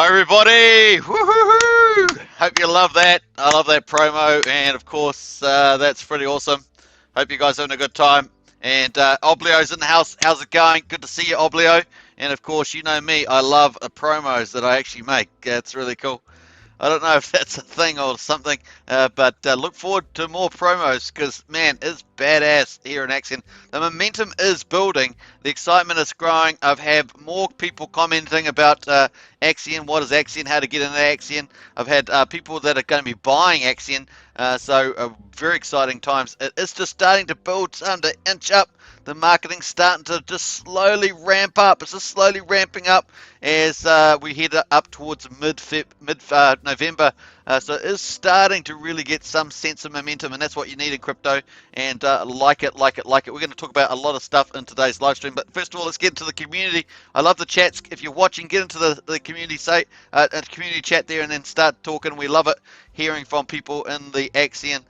Hi everybody! Woohoo! Hope you love that. I love that promo, and of course that's pretty awesome. Hope you guys are having a good time. And Oblio's in the house. How's it going? Good to see you, Oblio. And of course, you know me. I love promos that I actually make. It's really cool. I don't know if that's a thing or something, but look forward to more promos because, man, it's badass here in Axion. The momentum is building. The excitement is growing. I've had more people commenting about Axion, what is Axion, how to get into Axion. I've had people that are going to be buying Axion, so very exciting times. It's just starting to build, starting to inch up. The marketing's starting to just slowly ramp up. It's just slowly ramping up as we head up towards mid-November. So it is starting to really get some sense of momentum, and that's what you need in crypto. And like it. We're going to talk about a lot of stuff in today's live stream. But first of all, let's get into the community. I love the chats. If you're watching, get into the community community chat there, and then start talking. We love it hearing from people in the Axion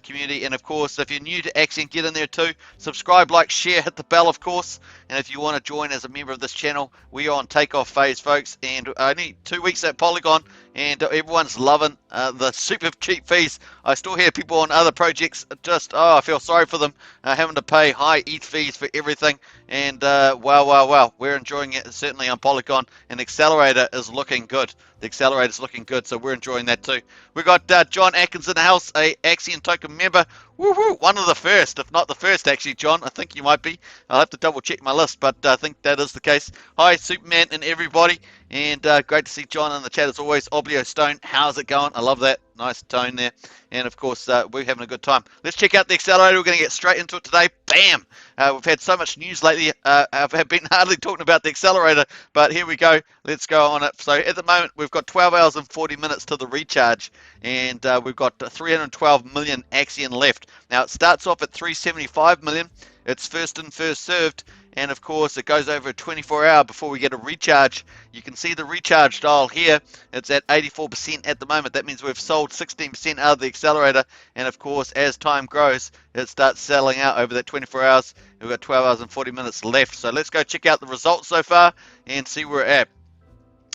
community. And of course, if you're new to Axion, get in there too. Subscribe, like, share, hit the bell, of course. And if you want to join as a member of this channel, we are on takeoff phase, folks. And only 2 weeks at Polygon, and everyone's loving the super cheap fees. I still hear people on other projects just, I feel sorry for them having to pay high ETH fees for everything. And wow, we're enjoying it certainly on Polygon, and the accelerator is looking good. The accelerator's looking good, so we're enjoying that too. We got John Atkins in the house, a Axion token member. Woohoo! One of the first, if not the first, actually, John. I think you might be. I'll have to double check my list, but I think that is the case. Hi, Superman and everybody, and great to see John in the chat as always. Oblio Stone, how's it going? I love that. Nice tone there. And of course, we're having a good time. Let's check out the accelerator. We're going to get straight into it today. Bam! We've had so much news lately. I've been hardly talking about the accelerator, but here we go. Let's go on it. So at the moment, we've got 12 hours and 40 minutes to the recharge, and we've got 312 million Axion left. Now, it starts off at 375 million. It's first in, first served. And of course, it goes over a 24-hour before we get a recharge. You can see the recharge dial here. It's at 84% at the moment. That means we've sold 16% out of the accelerator. And of course, as time grows, it starts selling out over that 24 hours. We've got 12 hours and 40 minutes left. So let's go check out the results so far and see where we're at.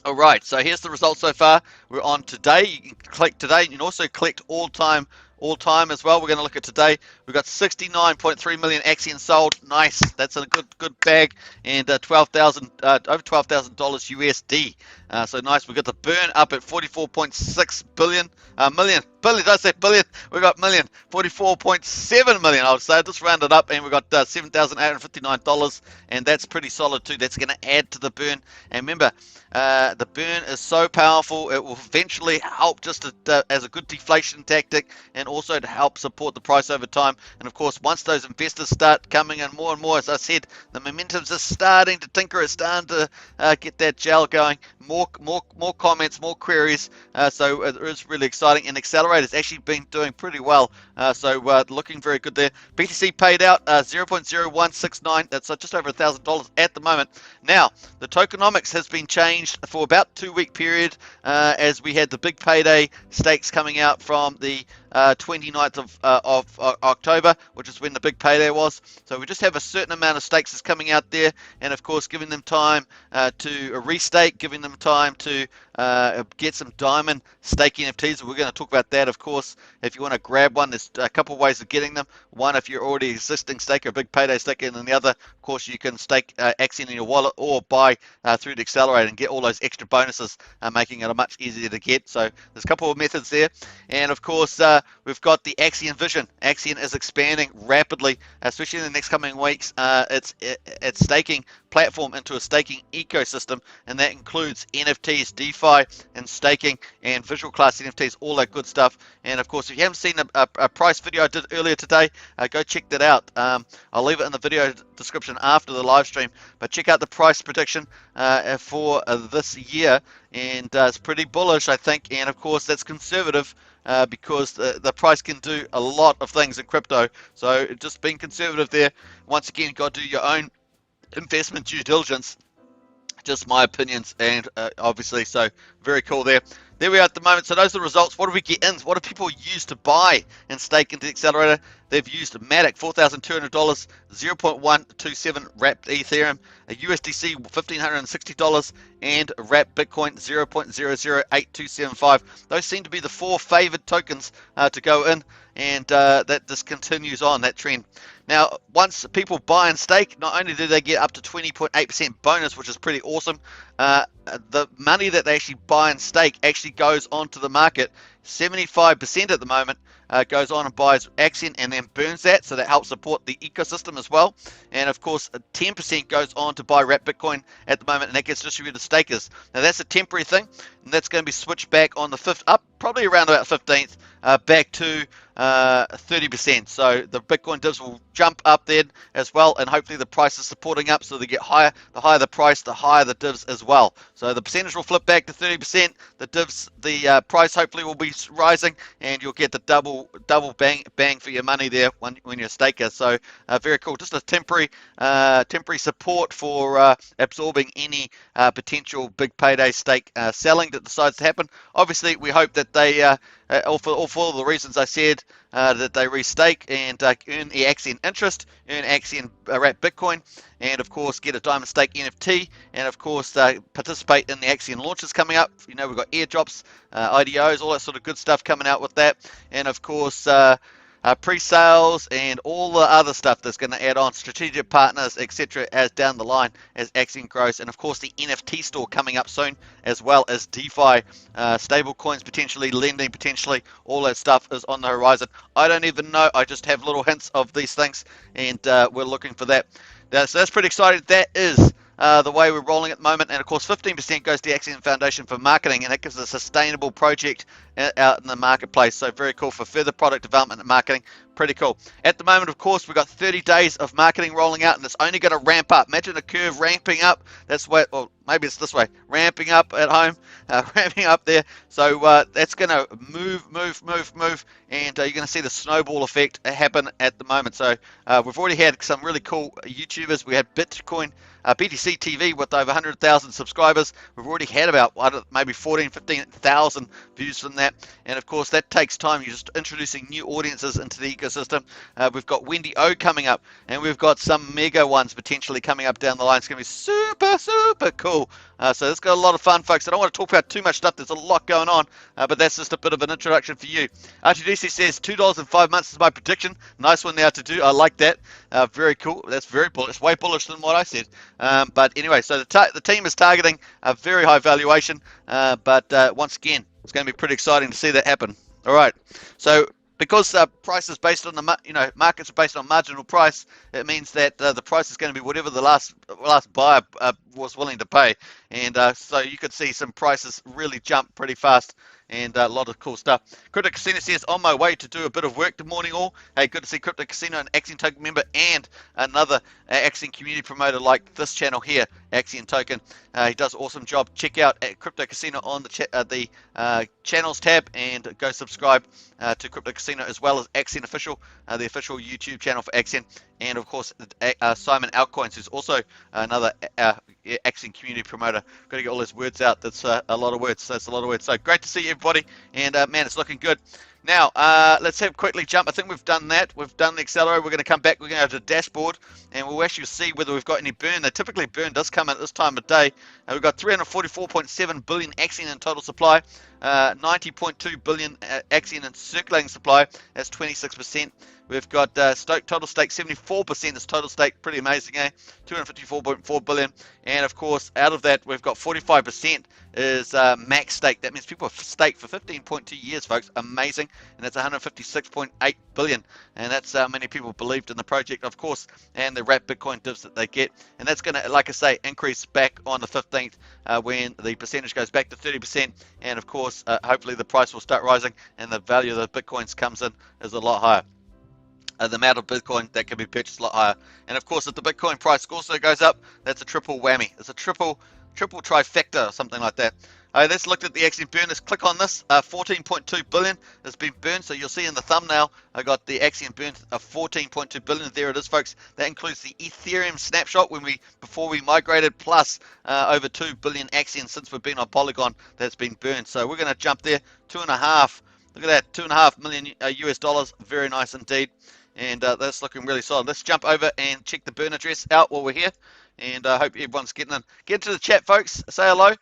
All right, so here's the results so far. We're on today. You can click today. You can also click all time as well. We're going to look at today. We've got 69.3 million Axion sold. Nice. That's a good bag. And over $12,000 USD. So nice. We've got the burn up at 44.6 billion. Billion. Did I say billion? We got million. 44.7 million, I would say. Just rounded up, and we got $7,859, and that's pretty solid too. That's going to add to the burn. And remember, the burn is so powerful. It will eventually help just as a good deflation tactic, and also to help support the price over time. And of course, once those investors start coming in more and more, as I said, the momentum's just starting to tinker. It's starting to get that gel going. More comments, more queries. So it is really exciting. And Accelerator's actually been doing pretty well. So looking very good there. BTC paid out 0.0169. That's just over $1,000 at the moment. Now, the tokenomics has been changed for about 2-week period as we had the big payday stakes coming out from the 29th of October, which is when the big payday was. So we just have a certain amount of stakes that's coming out there, and of course giving them time to restake, giving them time to get some diamond stake NFTs. We're going to talk about that, of course. If you want to grab one, there's a couple of ways of getting them. One, if you're already existing staker, a big payday staker, and then the other, of course, you can stake Axion in your wallet or buy through the accelerator and get all those extra bonuses, making it a much easier to get. So there's a couple of methods there, and of course we've got the Axion vision. Axion is expanding rapidly, especially in the next coming weeks. It's staking platform into a staking ecosystem, and that includes NFTs, DeFi, and staking, and visual class NFTs, all that good stuff. And of course, if you haven't seen a price video I did earlier today, go check that out. I'll leave it in the video description after the live stream, but check out the price prediction for this year, and it's pretty bullish, I think. And of course, that's conservative because the price can do a lot of things in crypto. So just being conservative there. Once again, you've got to do your own investment due diligence. Just my opinions, and obviously, so very cool there. there we are at the moment. So those are the results. What do we get in? What do people use to buy and stake into the accelerator? They've used Matic, $4,200, 0.127 wrapped Ethereum, a USDC, $1,560, and wrapped Bitcoin, 0.008275. Those seem to be the four favored tokens to go in, and that just continues on that trend. Now, once people buy and stake, not only do they get up to 20.8% bonus, which is pretty awesome, the money that they actually buy and stake actually goes onto the market. 75% at the moment goes on and buys Axion and then burns that, so that helps support the ecosystem as well. And of course, 10% goes on to buy wrapped Bitcoin at the moment, and that gets distributed to stakers. Now that's a temporary thing, and that's going to be switched back on the 5th, up probably around about 15th, back to 30%. So the Bitcoin divs will jump up then as well, and hopefully the price is supporting up, so they get higher. The higher the price, the higher the divs as well. So the percentage will flip back to 30%. The divs, the price hopefully will be rising, and you'll get the double bang for your money there when you're a staker. So very cool. Just a temporary support for absorbing any potential big payday stake selling that decides to happen. Obviously, we hope that they all for the reasons I said, that they restake and earn the Axion interest, earn Axion wrapped Bitcoin, and of course get a diamond stake NFT, and of course participate in the Axion launches coming up. You know, we've got airdrops, IDOs, all that sort of good stuff coming out with that, and of course pre-sales and all the other stuff that's going to add on, strategic partners, etc., as down the line as Axion grows. And of course the NFT store coming up soon, as well as DeFi, stable coins potentially, lending potentially, all that stuff is on the horizon. I don't even know, I just have little hints of these things, and we're looking for that. So that's pretty exciting. That is the way we're rolling at the moment, and of course 15% goes to the Axion Foundation for marketing, and that gives a sustainable project out in the marketplace. So very cool for further product development and marketing. Pretty cool. At the moment, of course, we've got 30 days of marketing rolling out, and it's only going to ramp up. Imagine a curve ramping up. That's why, well, maybe it's this way, ramping up at home, ramping up there. So that's going to move, and you're going to see the snowball effect happen at the moment. So we've already had some really cool YouTubers. We had BTC TV with over 100,000 subscribers. We've already had about maybe 15,000 views from that, and of course that takes time. You're just introducing new audiences into the ecosystem. We've got Wendy O coming up, and we've got some mega ones potentially coming up down the line. It's going to be super cool. So it's got a lot of fun, folks. I don't want to talk about too much stuff. There's a lot going on, but that's just a bit of an introduction for you. RTDC says $2 in 5 months is my prediction. Nice one now to do. I like that. Very cool. That's very bullish. Way bullish than what I said. But anyway, so the team is targeting a very high valuation. But once again, it's going to be pretty exciting to see that happen. All right. So because price is based on the markets are based on marginal price, it means that the price is going to be whatever the last buyer was willing to pay, and so you could see some prices really jump pretty fast, and a lot of cool stuff. Crypto Casino says, on my way to do a bit of work. Good morning all. Hey, good to see Crypto Casino, an Axion Token member, and another Axion community promoter like this channel here, Axion Token. He does an awesome job. Check out Crypto Casino on the channels tab, and go subscribe to Crypto Casino, as well as Axion Official, the official YouTube channel for Axion, and of course Simon Altcoins, who's also another Axion community promoter. Got to get all his words out. That's a lot of words. That's a lot of words. So great to see everybody, and man, it's looking good. Now, let's have quickly jump. I think we've done that. We've done the accelerator. We're going to come back. We're going to go to the dashboard, and we'll actually see whether we've got any burn. Typically, burn does come at this time of day. We've got 344.7 billion Axion in total supply, 90.2 billion Axion in circulating supply. That's 26%. We've got total stake 74% is total stake. Pretty amazing, eh? 254.4 billion. And of course, out of that, we've got 45% is max stake. That means people have staked for 15.2 years, folks. Amazing. And that's 156.8 billion. And that's how many people believed in the project, of course, and the wrapped Bitcoin divs that they get. And that's going to, like I say, increase back on the 15th when the percentage goes back to 30%. And of course, hopefully the price will start rising, and the value of the Bitcoins comes in is a lot higher. The amount of Bitcoin that can be purchased a lot higher. And of course, if the Bitcoin price also goes up, that's a triple whammy. It's a triple trifecta or something like that. Let's look at the Axion burn. Let's click on this. 14.2 billion has been burned. So you'll see in the thumbnail, I got the Axion burn of 14.2 billion. There it is, folks. That includes the Ethereum snapshot before we migrated, plus over 2 billion Axion since we've been on Polygon that's been burned. So we're going to jump there. 2.5. Look at that, 2.5 million US dollars. Very nice indeed. And that's looking really solid. Let's jump over and check the burn address out while we're here. And I hope everyone's getting in. Get into the chat, folks. Say hello.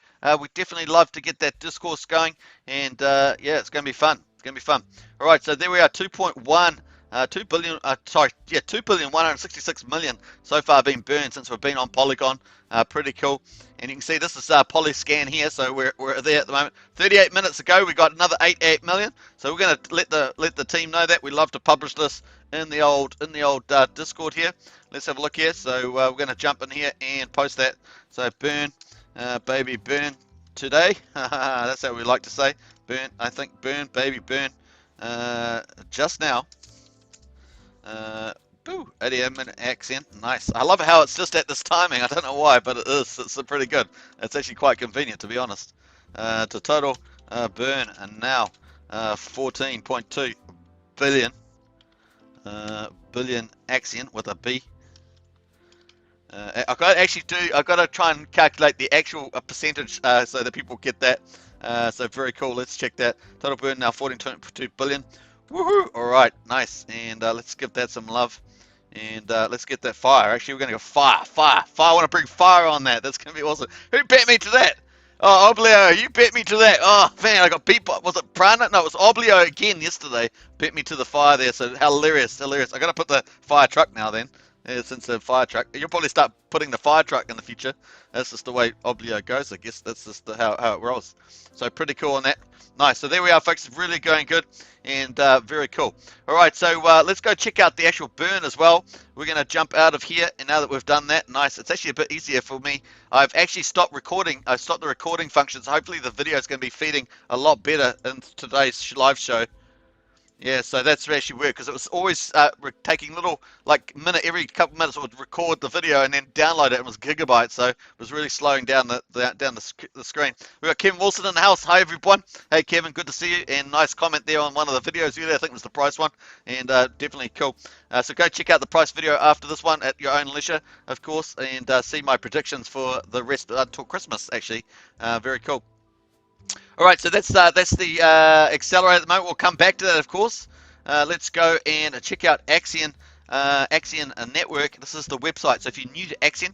We definitely love to get that discourse going. And yeah, it's going to be fun. It's going to be fun. All right, so there we are, 2.1. 2 billion, 2,166 million so far been burned since we've been on Polygon. Pretty cool. And you can see this is Polyscan here, so we're there at the moment. 38 minutes ago, we got another 88 million. So we're going to let the team know that we love to publish this in the old Discord here. Let's have a look here. So we're going to jump in here and post that. So burn, baby, burn today. That's how we like to say. Burn, I think burn, baby, burn. Just now. Boo, 88 minute Axion, nice. I love how it's just at this timing. I don't know why, but it is. It's pretty good. It's actually quite convenient, to be honest. To total burn, and now 14.2 billion billion Axion with a B. I've got to try and calculate the actual percentage so that people get that. So very cool. Let's check that. Total burn now 14.2 billion. Woohoo! All right, nice. And let's give that some love. And let's get that fire. Actually, we're going to go fire. I want to bring fire on that. That's going to be awesome. Who bet me to that? Oh, Oblio, you bet me to that. Oh, man, I got beat by, was it Prana? No, it was Oblio again yesterday. Bet me to the fire there. So hilarious. I got to put the fire truck now then. Since the fire truck. You'll probably start putting the fire truck in the future. That's just the way Oblio goes, I guess. That's just how it rolls. So pretty cool on that. Nice. So there we are, folks. Really going good and very cool. All right, so let's go check out the actual burn as well. We're going to jump out of here, and now that we've done that, nice. It's actually a bit easier for me. I've actually stopped recording. I've stopped the recording function, so hopefully the video is going to be feeding a lot better in today's live show. Yeah, so that's actually weird because it was always taking little, like, every couple minutes it would record the video and then download it. It was gigabytes, so it was really slowing down the screen. We got Kevin Wilson in the house. Hi, everyone. Hey, Kevin, good to see you. And nice comment there on one of the videos earlier. I think it was the price one, and definitely cool. So go check out the price video after this one at your own leisure, of course, and see my predictions for the rest until Christmas, actually. Very cool. All right, so that's the accelerator at the moment. We'll come back to that, of course. Let's go and check out Axion Network. This is the website. So if you're new to Axion,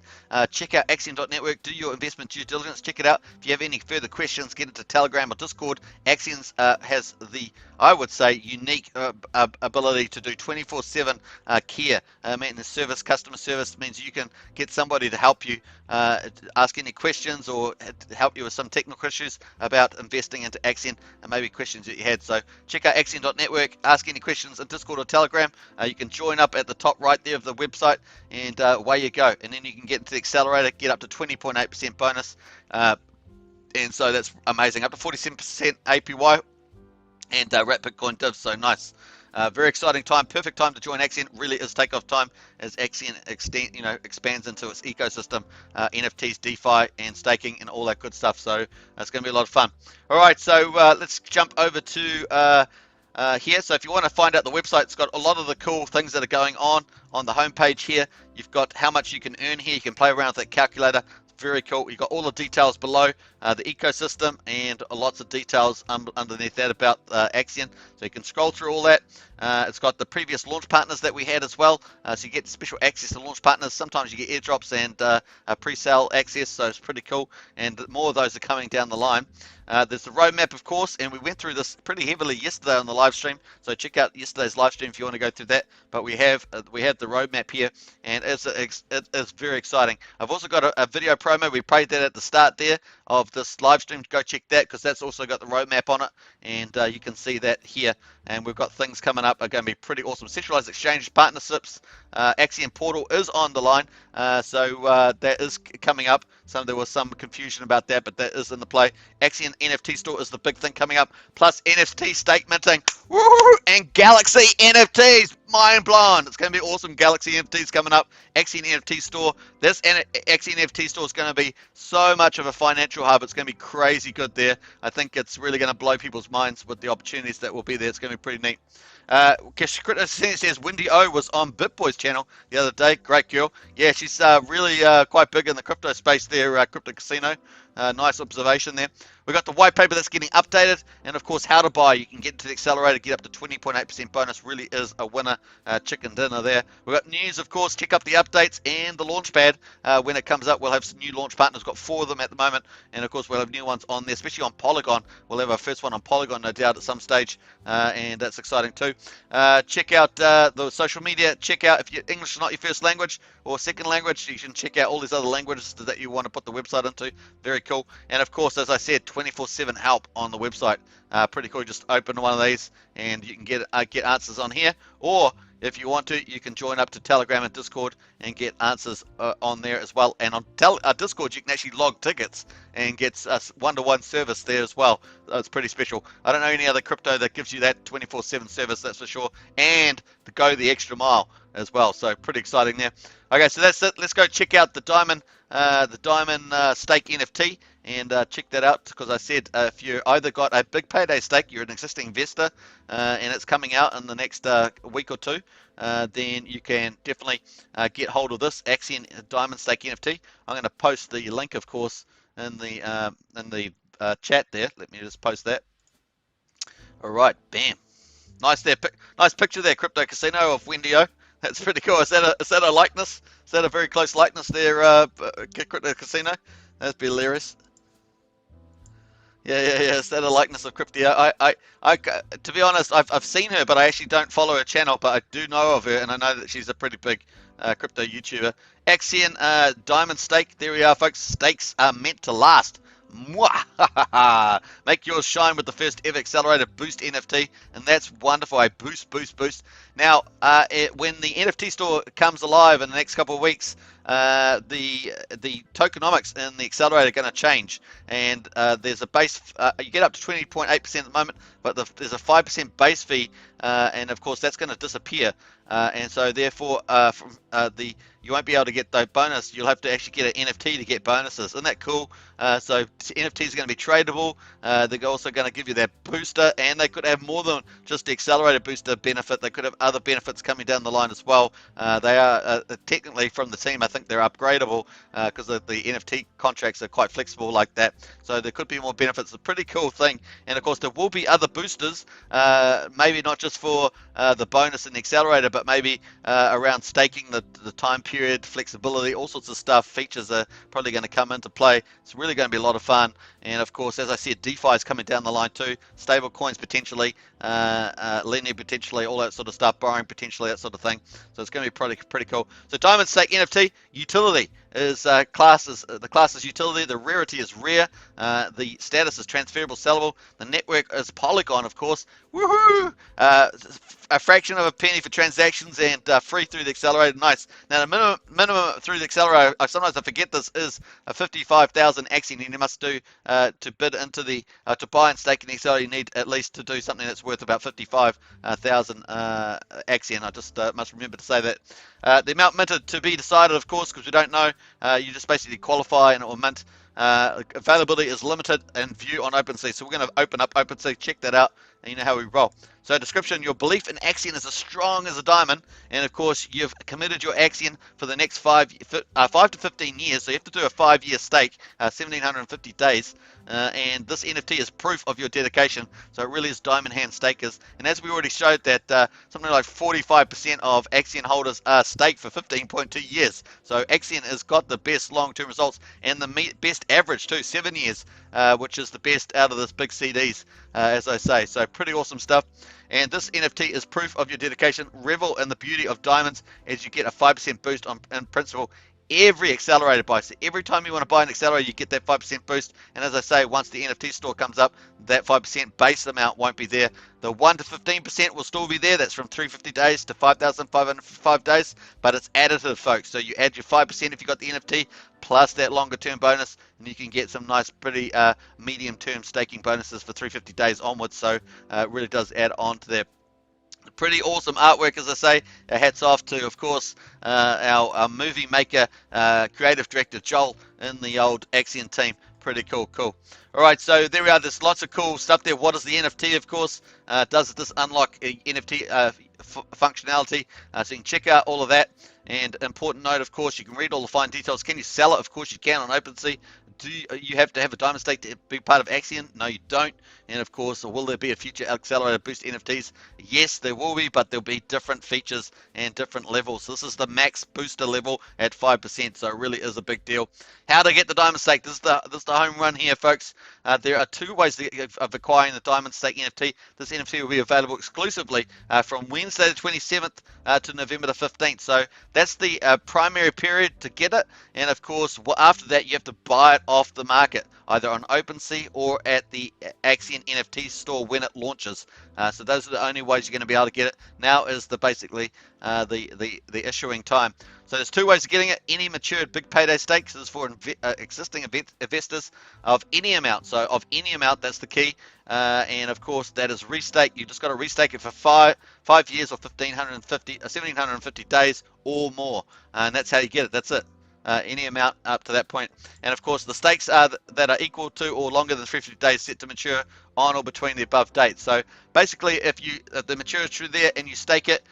check out Axion.network. Do your investment due diligence. Check it out. If you have any further questions, get into Telegram or Discord. Axion has the, I would say, unique ability to do 24/7 care, maintenance service, customer service. Means you can get somebody to help you ask any questions or help you with some technical issues about investing into Axion and maybe questions that you had. So check out Axion.network. Ask any questions in Discord or Telegram. You can join up at the top right there of the website, and away you go. And then you can get into the accelerator, get up to 20.8% bonus. And so that's amazing. Up to 47% APY and wrap Bitcoin div. So nice. Very exciting time. Perfect time to join Axion. Really is takeoff time as Axion expands into its ecosystem, NFTs, DeFi, and staking, and all that good stuff. So it's going to be a lot of fun. All right, so let's jump over to here. So if you want to find out the website, it's got a lot of the cool things that are going on the homepage here. You've got how much you can earn here. You can play around with that calculator. Very cool. You've got all the details below the ecosystem and lots of details underneath that about Axion. So you can scroll through all that. It's got the previous launch partners that we had as well. So you get special access to launch partners. Sometimes you get airdrops and pre-sale access. So it's pretty cool. And more of those are coming down the line. There's the roadmap, of course, and we went through this pretty heavily yesterday on the live stream. So check out yesterday's live stream if you want to go through that. But we have the roadmap here, and it is very exciting. I've also got a video promo. We played that at the start there of this live stream. Go check that because that's also got the roadmap on it, and you can see that here. And we've got things coming up are going to be pretty awesome. Centralized exchange partnerships. Axion portal is on the line, so that is coming up. There was some confusion about that, but that is in the play. Axion NFT store is the big thing coming up, plus NFT stake minting. Woo! And Galaxy NFTs. mind blown. It's going to be awesome. Galaxy NFTs coming up. Axion NFT store. This Axion NFT store is going to be so much of a financial hub. It's going to be crazy good there. I think it's really going to blow people's minds with the opportunities that will be there. It's going to be pretty neat. Crypto says Wendy O was on BitBoy's channel the other day. Great girl. Yeah, she's really quite big in the crypto space there, Crypto Casino. Nice observation there. We've got the white paper that's getting updated, and of course how to buy. You can get into the accelerator, get up to 20.8% bonus. Really is a winner. Chicken dinner there. We've got news, of course. Check up the updates and the launchpad when it comes up. We'll have some new launch partners. We've got 4 of them at the moment, and of course we'll have new ones on there, especially on Polygon. We'll have our first one on Polygon, no doubt, at some stage, and that's exciting too. Check out the social media. Check out, if English is not your first language or second language, you can check out all these other languages that you want to put the website into. Very cool. And of course, as I said, 24/7 help on the website. Pretty cool. Just open one of these and you can get answers on here, or if you want to, you can join up to Telegram and Discord and get answers on there as well. And on Discord, you can actually log tickets and get a one-to-one service there as well. It's pretty special. I don't know any other crypto that gives you that 24/7 service, that's for sure, and to go the extra mile as well. So pretty exciting there. Okay, so that's it. Let's go check out the Diamond stake NFT and check that out, because I said if you either got a big payday stake, you're an existing investor, and it's coming out in the next week or two, then you can definitely get hold of this Axion Diamond Stake NFT. I'm going to post the link, of course, in the chat there. Let me just post that. All right, bam. Nice there, nice picture there, Crypto Casino, of Wendy-O. That's pretty cool. Is that a likeness? Is that a very close likeness there, Crypto Casino? That's hilarious. Yeah. Is that a likeness of Crypto? To be honest, I've seen her, but I actually don't follow her channel. But I do know of her, and I know that she's a pretty big crypto YouTuber. Axion Diamond Stake. There we are, folks. Stakes are meant to last. Make yours shine with the first ever accelerator boost NFT, and that's wonderful. A boost. Now, when the NFT store comes alive in the next couple of weeks, the tokenomics in the accelerator are going to change, and there's a base. You get up to 20.8% at the moment, but there's a 5% base fee, and of course that's going to disappear, and so therefore you won't be able to get the bonus. You'll have to actually get an NFT to get bonuses. Isn't that cool? So NFTs are going to be tradable. They're also going to give you that booster, and they could have more than just the accelerator booster benefit. They could have other benefits coming down the line as well. They are technically, from the team, I think they're upgradable because the NFT contracts are quite flexible like that. So there could be more benefits. It's a pretty cool thing. And of course, there will be other boosters, maybe not just for the bonus and the accelerator, but maybe around staking, the time period, flexibility, all sorts of stuff. Features are probably going to come into play. It's really going to be a lot of fun. And of course, as I said, DeFi is coming down the line too. Stable coins potentially, lending potentially, all that sort of stuff, borrowing potentially, that sort of thing. So it's going to be pretty cool. So Diamond Stake NFT utility is the class is utility. The rarity is rare. The status is transferable, sellable. The network is Polygon, of course. Woohoo! A fraction of a penny for transactions, and free through the accelerator. Nice. Now the minimum through the accelerator, sometimes I forget this, is a 55,000 Axion, and you must do to bid into the to buy and stake in the accelerator. You need at least to do something that's worth about 55,000 Axion. I just must remember to say that. The amount minted to be decided, of course, because we don't know. You just basically qualify and it will mint. Availability is limited and view on OpenSea. So we're going to open up OpenSea, check that out, and you know how we roll. So description, your belief in Axion is as strong as a diamond, and of course you've committed your Axion for the next 5 to 15 years, so you have to do a 5-year stake, 1,750 days, and this NFT is proof of your dedication, so it really is diamond hand stakers. And as we already showed that something like 45% of Axion holders are staked for 15.2 years, so Axion has got the best long-term results, and the best average too, 7 years, which is the best out of this big CDs, as I say. So pretty awesome stuff. And this NFT is proof of your dedication. Revel in the beauty of diamonds as you get a 5% boost in principal every accelerator buy. So every time you want to buy an accelerator, you get that 5% boost. And as I say, once the NFT store comes up, that 5% base amount won't be there. The 1 to 15% will still be there. That's from 350 days to 5,505 days, but it's additive, folks. So you add your 5% if you got the NFT plus that longer term bonus, and you can get some nice, pretty medium term staking bonuses for 350 days onwards. So it really does add on to that. Pretty awesome artwork, as I say. Hats off to, of course, our movie maker, creative director Joel in the old Axion team. Pretty cool. All right, so there we are. There's lots of cool stuff there. What is the NFT? Of course, does this unlock NFT functionality? So you can check out all of that. And important note, of course, you can read all the fine details. Can you sell it? Of course you can on OpenSea. Do you have to have a diamond stake to be part of Axion? No, you don't. And of course, will there be a future accelerator boost NFTs? Yes, there will be, but there'll be different features and different levels. This is the max booster level at 5%, so it really is a big deal. How to get the diamond stake? This is the home run here, folks. There are two ways of acquiring the diamond stake NFT. This NFT will be available exclusively from Wednesday the 27th to November the 15th. So that's the primary period to get it. And of course, after that, you have to buy it off the market, either on OpenSea or at the Axion NFT store when it launches. So those are the only ways you're going to be able to get it. Now is basically the issuing time. So there's two ways of getting it. Any matured big payday stakes is for existing investors of any amount. So of any amount, that's the key. And of course, that is restake. You just got to restake it for 5 years or 1,750 days or more. And that's how you get it. That's it. Any amount up to that point. And of course, the stakes are that are equal to or longer than 350 days set to mature on or between the above dates. So basically, if the maturity through there and you stake it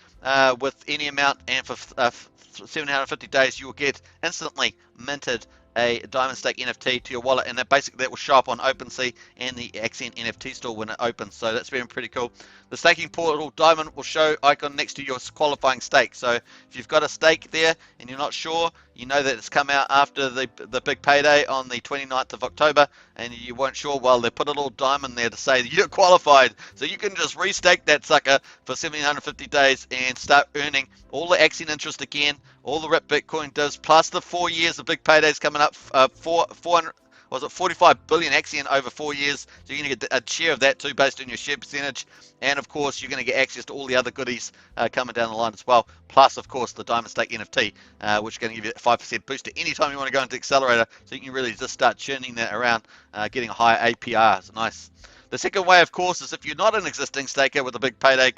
with any amount and for 750 days, you will get instantly minted a diamond stake NFT to your wallet, and that will show up on OpenSea and the Axion NFT store when it opens. So that's been pretty cool. The staking portal diamond will show icon next to your qualifying stake. So if you've got a stake there and you're not sure, you know that it's come out after the big payday on the 29th of October, and you weren't sure, well, they put a little diamond there to say you're qualified. So you can just restake that sucker for 750 days and start earning all the Axion interest again, all the RIP Bitcoin does, plus the 4 years of big paydays coming up, 45 billion Axion over 4 years. So you're going to get a share of that too based on your share percentage. And of course, you're going to get access to all the other goodies coming down the line as well. Plus, of course, the diamond stake NFT, which is going to give you a 5% booster anytime you want to go into Accelerator. So you can really just start churning that around, getting a higher APR. It's nice. The second way, of course, is if you're not an existing staker with a big payday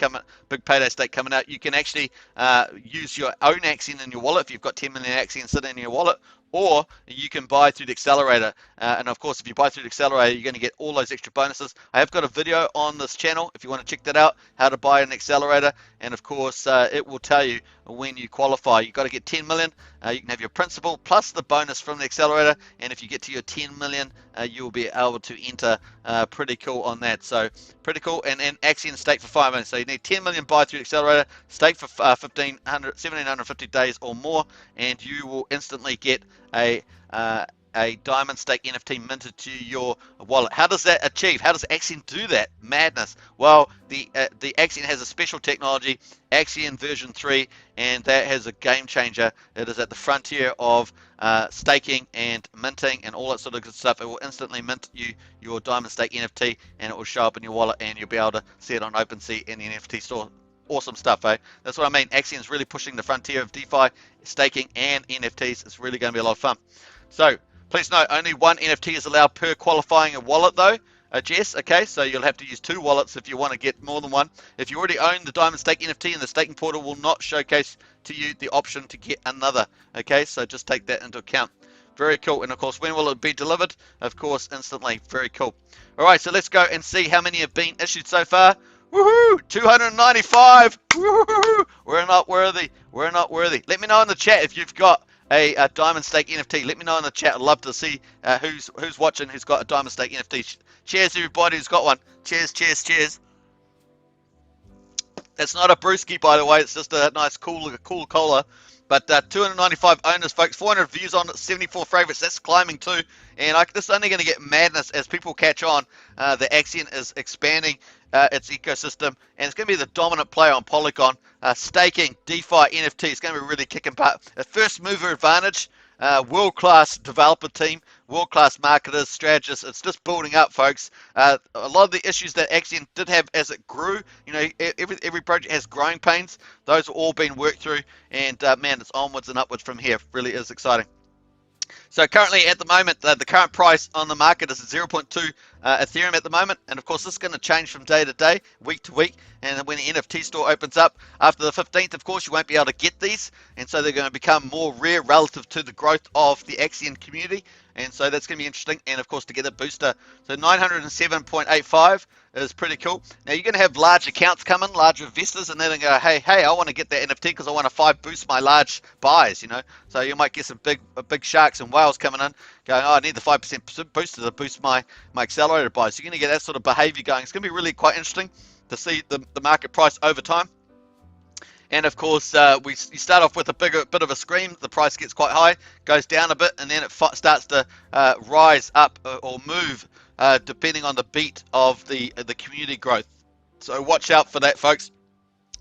stake coming out, you can actually use your own Axion in your wallet if you've got 10 million Axion sitting in your wallet, or you can buy through the Accelerator. And of course, if you buy through the Accelerator, you're going to get all those extra bonuses. I have got a video on this channel if you want to check that out, how to buy an Accelerator. And of course, it will tell you when you qualify. You've got to get 10 million. You can have your principal plus the bonus from the Accelerator. And if you get to your 10 million, you will be able to enter. Pretty cool on that. So pretty cool. And Axion stake for 5 million. So you need 10 million buy through the Accelerator, stake for 1,750 days or more, and you will instantly get a diamond stake NFT minted to your wallet. How does that achieve? How does Axion do that? Madness. Well, the Axion has a special technology, Axion version 3, and that has a game changer. It is at the frontier of staking and minting and all that sort of good stuff. It will instantly mint you your diamond stake NFT, and it will show up in your wallet, and you'll be able to see it on OpenSea and the NFT store. Awesome stuff, eh? That's what I mean. Axion is really pushing the frontier of DeFi, staking, and NFTs. It's really going to be a lot of fun. So please note, only one NFT is allowed per qualifying a wallet, though. Jess, okay, so you'll have to use 2 wallets if you want to get more than one. If you already own the diamond stake NFT, and the staking portal will not showcase to you the option to get another. Okay, so just take that into account. Very cool. And of course, when will it be delivered? Of course, instantly. Very cool. All right, so let's go and see how many have been issued so far. Woohoo! 295. Woohoo! We're not worthy. We're not worthy. Let me know in the chat if you've got a diamond stake NFT. Let me know in the chat. I'd love to see who's watching, who's got a diamond stake NFT. Cheers, everybody who's got one. Cheers, cheers, cheers. That's not a brewski, by the way. It's just a nice, cool cola. But 295 owners, folks. 400 views on it, 74 favorites. That's climbing too. And this is only going to get madness as people catch on. The Axion is expanding its ecosystem, and it's going to be the dominant player on Polygon. Staking, DeFi, NFT. It's going to be really kicking butt. A first mover advantage. World-class developer team, world-class marketers, strategists. It's just building up, folks. A lot of the issues that Axion did have as it grew, you know, every project has growing pains. Those have all been worked through, and man, it's onwards and upwards from here. Really is exciting. So currently at the moment, the current price on the market is 0.2 Ethereum at the moment. And of course, this is going to change from day to day, week to week. And when the NFT store opens up after the 15th, of course, you won't be able to get these. And so they're going to become more rare relative to the growth of the Axion community. And so that's going to be interesting. And of course, to get a booster, so 907.85 is pretty cool. Now you're going to have large accounts come in, large investors, and then they go, hey, I want to get that NFT because I want to boost my large buys, you know. So you might get some big sharks and whales coming in, going, I need the 5% booster to boost my accelerator buys. So you're going to get that sort of behavior going. It's going to be really quite interesting to see the market price over time. And of course, you start off with a bit of a scream. The price gets quite high, goes down a bit, and then it starts to rise up or move depending on the beat of the community growth. So watch out for that, folks.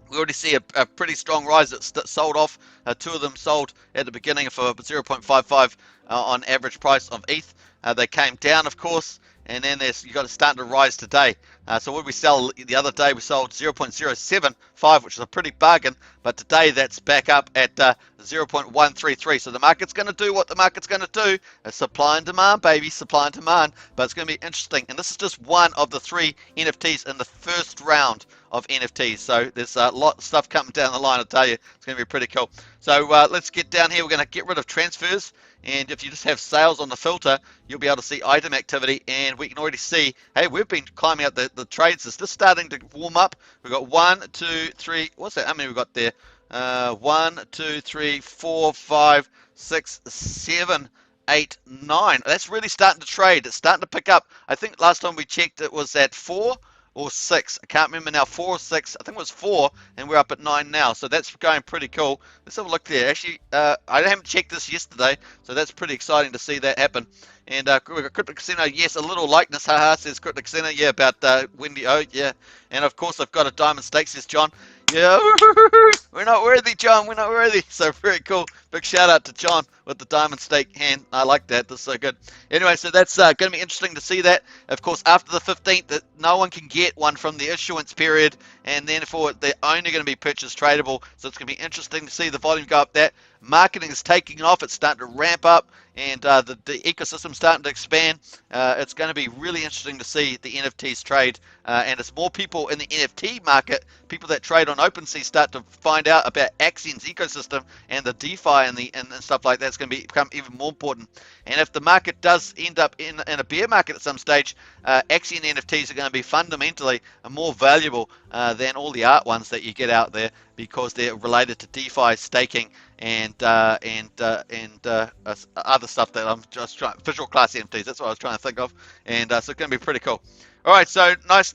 We already see a pretty strong rise that sold off. Two of them sold at the beginning for 0.55 on average price of ETH. They came down, of course, and then you got to start to rise today. So what did we sell the other day? We sold 0.075, which is a pretty bargain, but today that's back up at 0.133. So the market's going to do what the market's going to do. Supply and demand, baby, supply and demand. But it's going to be interesting. And this is just one of the 3 NFTs in the first round of NFTs. So there's a lot of stuff coming down the line, I'll tell you. It's going to be pretty cool. So let's get down here. We're going to get rid of transfers. And if you just have sales on the filter, you'll be able to see item activity. And we can already see, hey, we've been climbing up the trades. It's just starting to warm up. We've got 1, 2, 3. What's that? How many we've got there? 1, 2, 3, 4, 5, 6, 7, 8, 9. That's really starting to trade. It's starting to pick up. I think last time we checked it was at 4 or 6. I can't remember now, 4 or 6. I think it was 4, and we're up at 9 now. So that's going pretty cool. Let's have a look there. Actually, I haven't checked this yesterday, so that's pretty exciting to see that happen. And we've got Crypto Casino, yes, a little likeness, haha, says Crypto Casino, yeah, about Wendy O, yeah. And of course, I've got a diamond stake, says John. Yeah, we're not worthy, John, we're not worthy. So very cool. Big shout out to John with the diamond stake hand. I like that, that's so good. Anyway, so that's going to be interesting to see that. Of course, after the 15th, that no one can get one from the issuance period, and then they're only going to be purchase tradable. So it's going to be interesting to see the volume go up. That marketing is taking off, it's starting to ramp up, and the ecosystem's starting to expand. It's going to be really interesting to see the NFTs trade, and as more people in the NFT market, people that trade on OpenSea, start to find out about Axion's ecosystem and the DeFi and stuff like that, it's going to become even more important. And if the market does end up in a bear market at some stage, Axion NFTs are going to be fundamentally more valuable than all the art ones that you get out there, because they're related to DeFi, staking, and other stuff that I'm just trying, visual class NFTs, that's what I was trying to think of. And so it's going to be pretty cool. All right, so nice.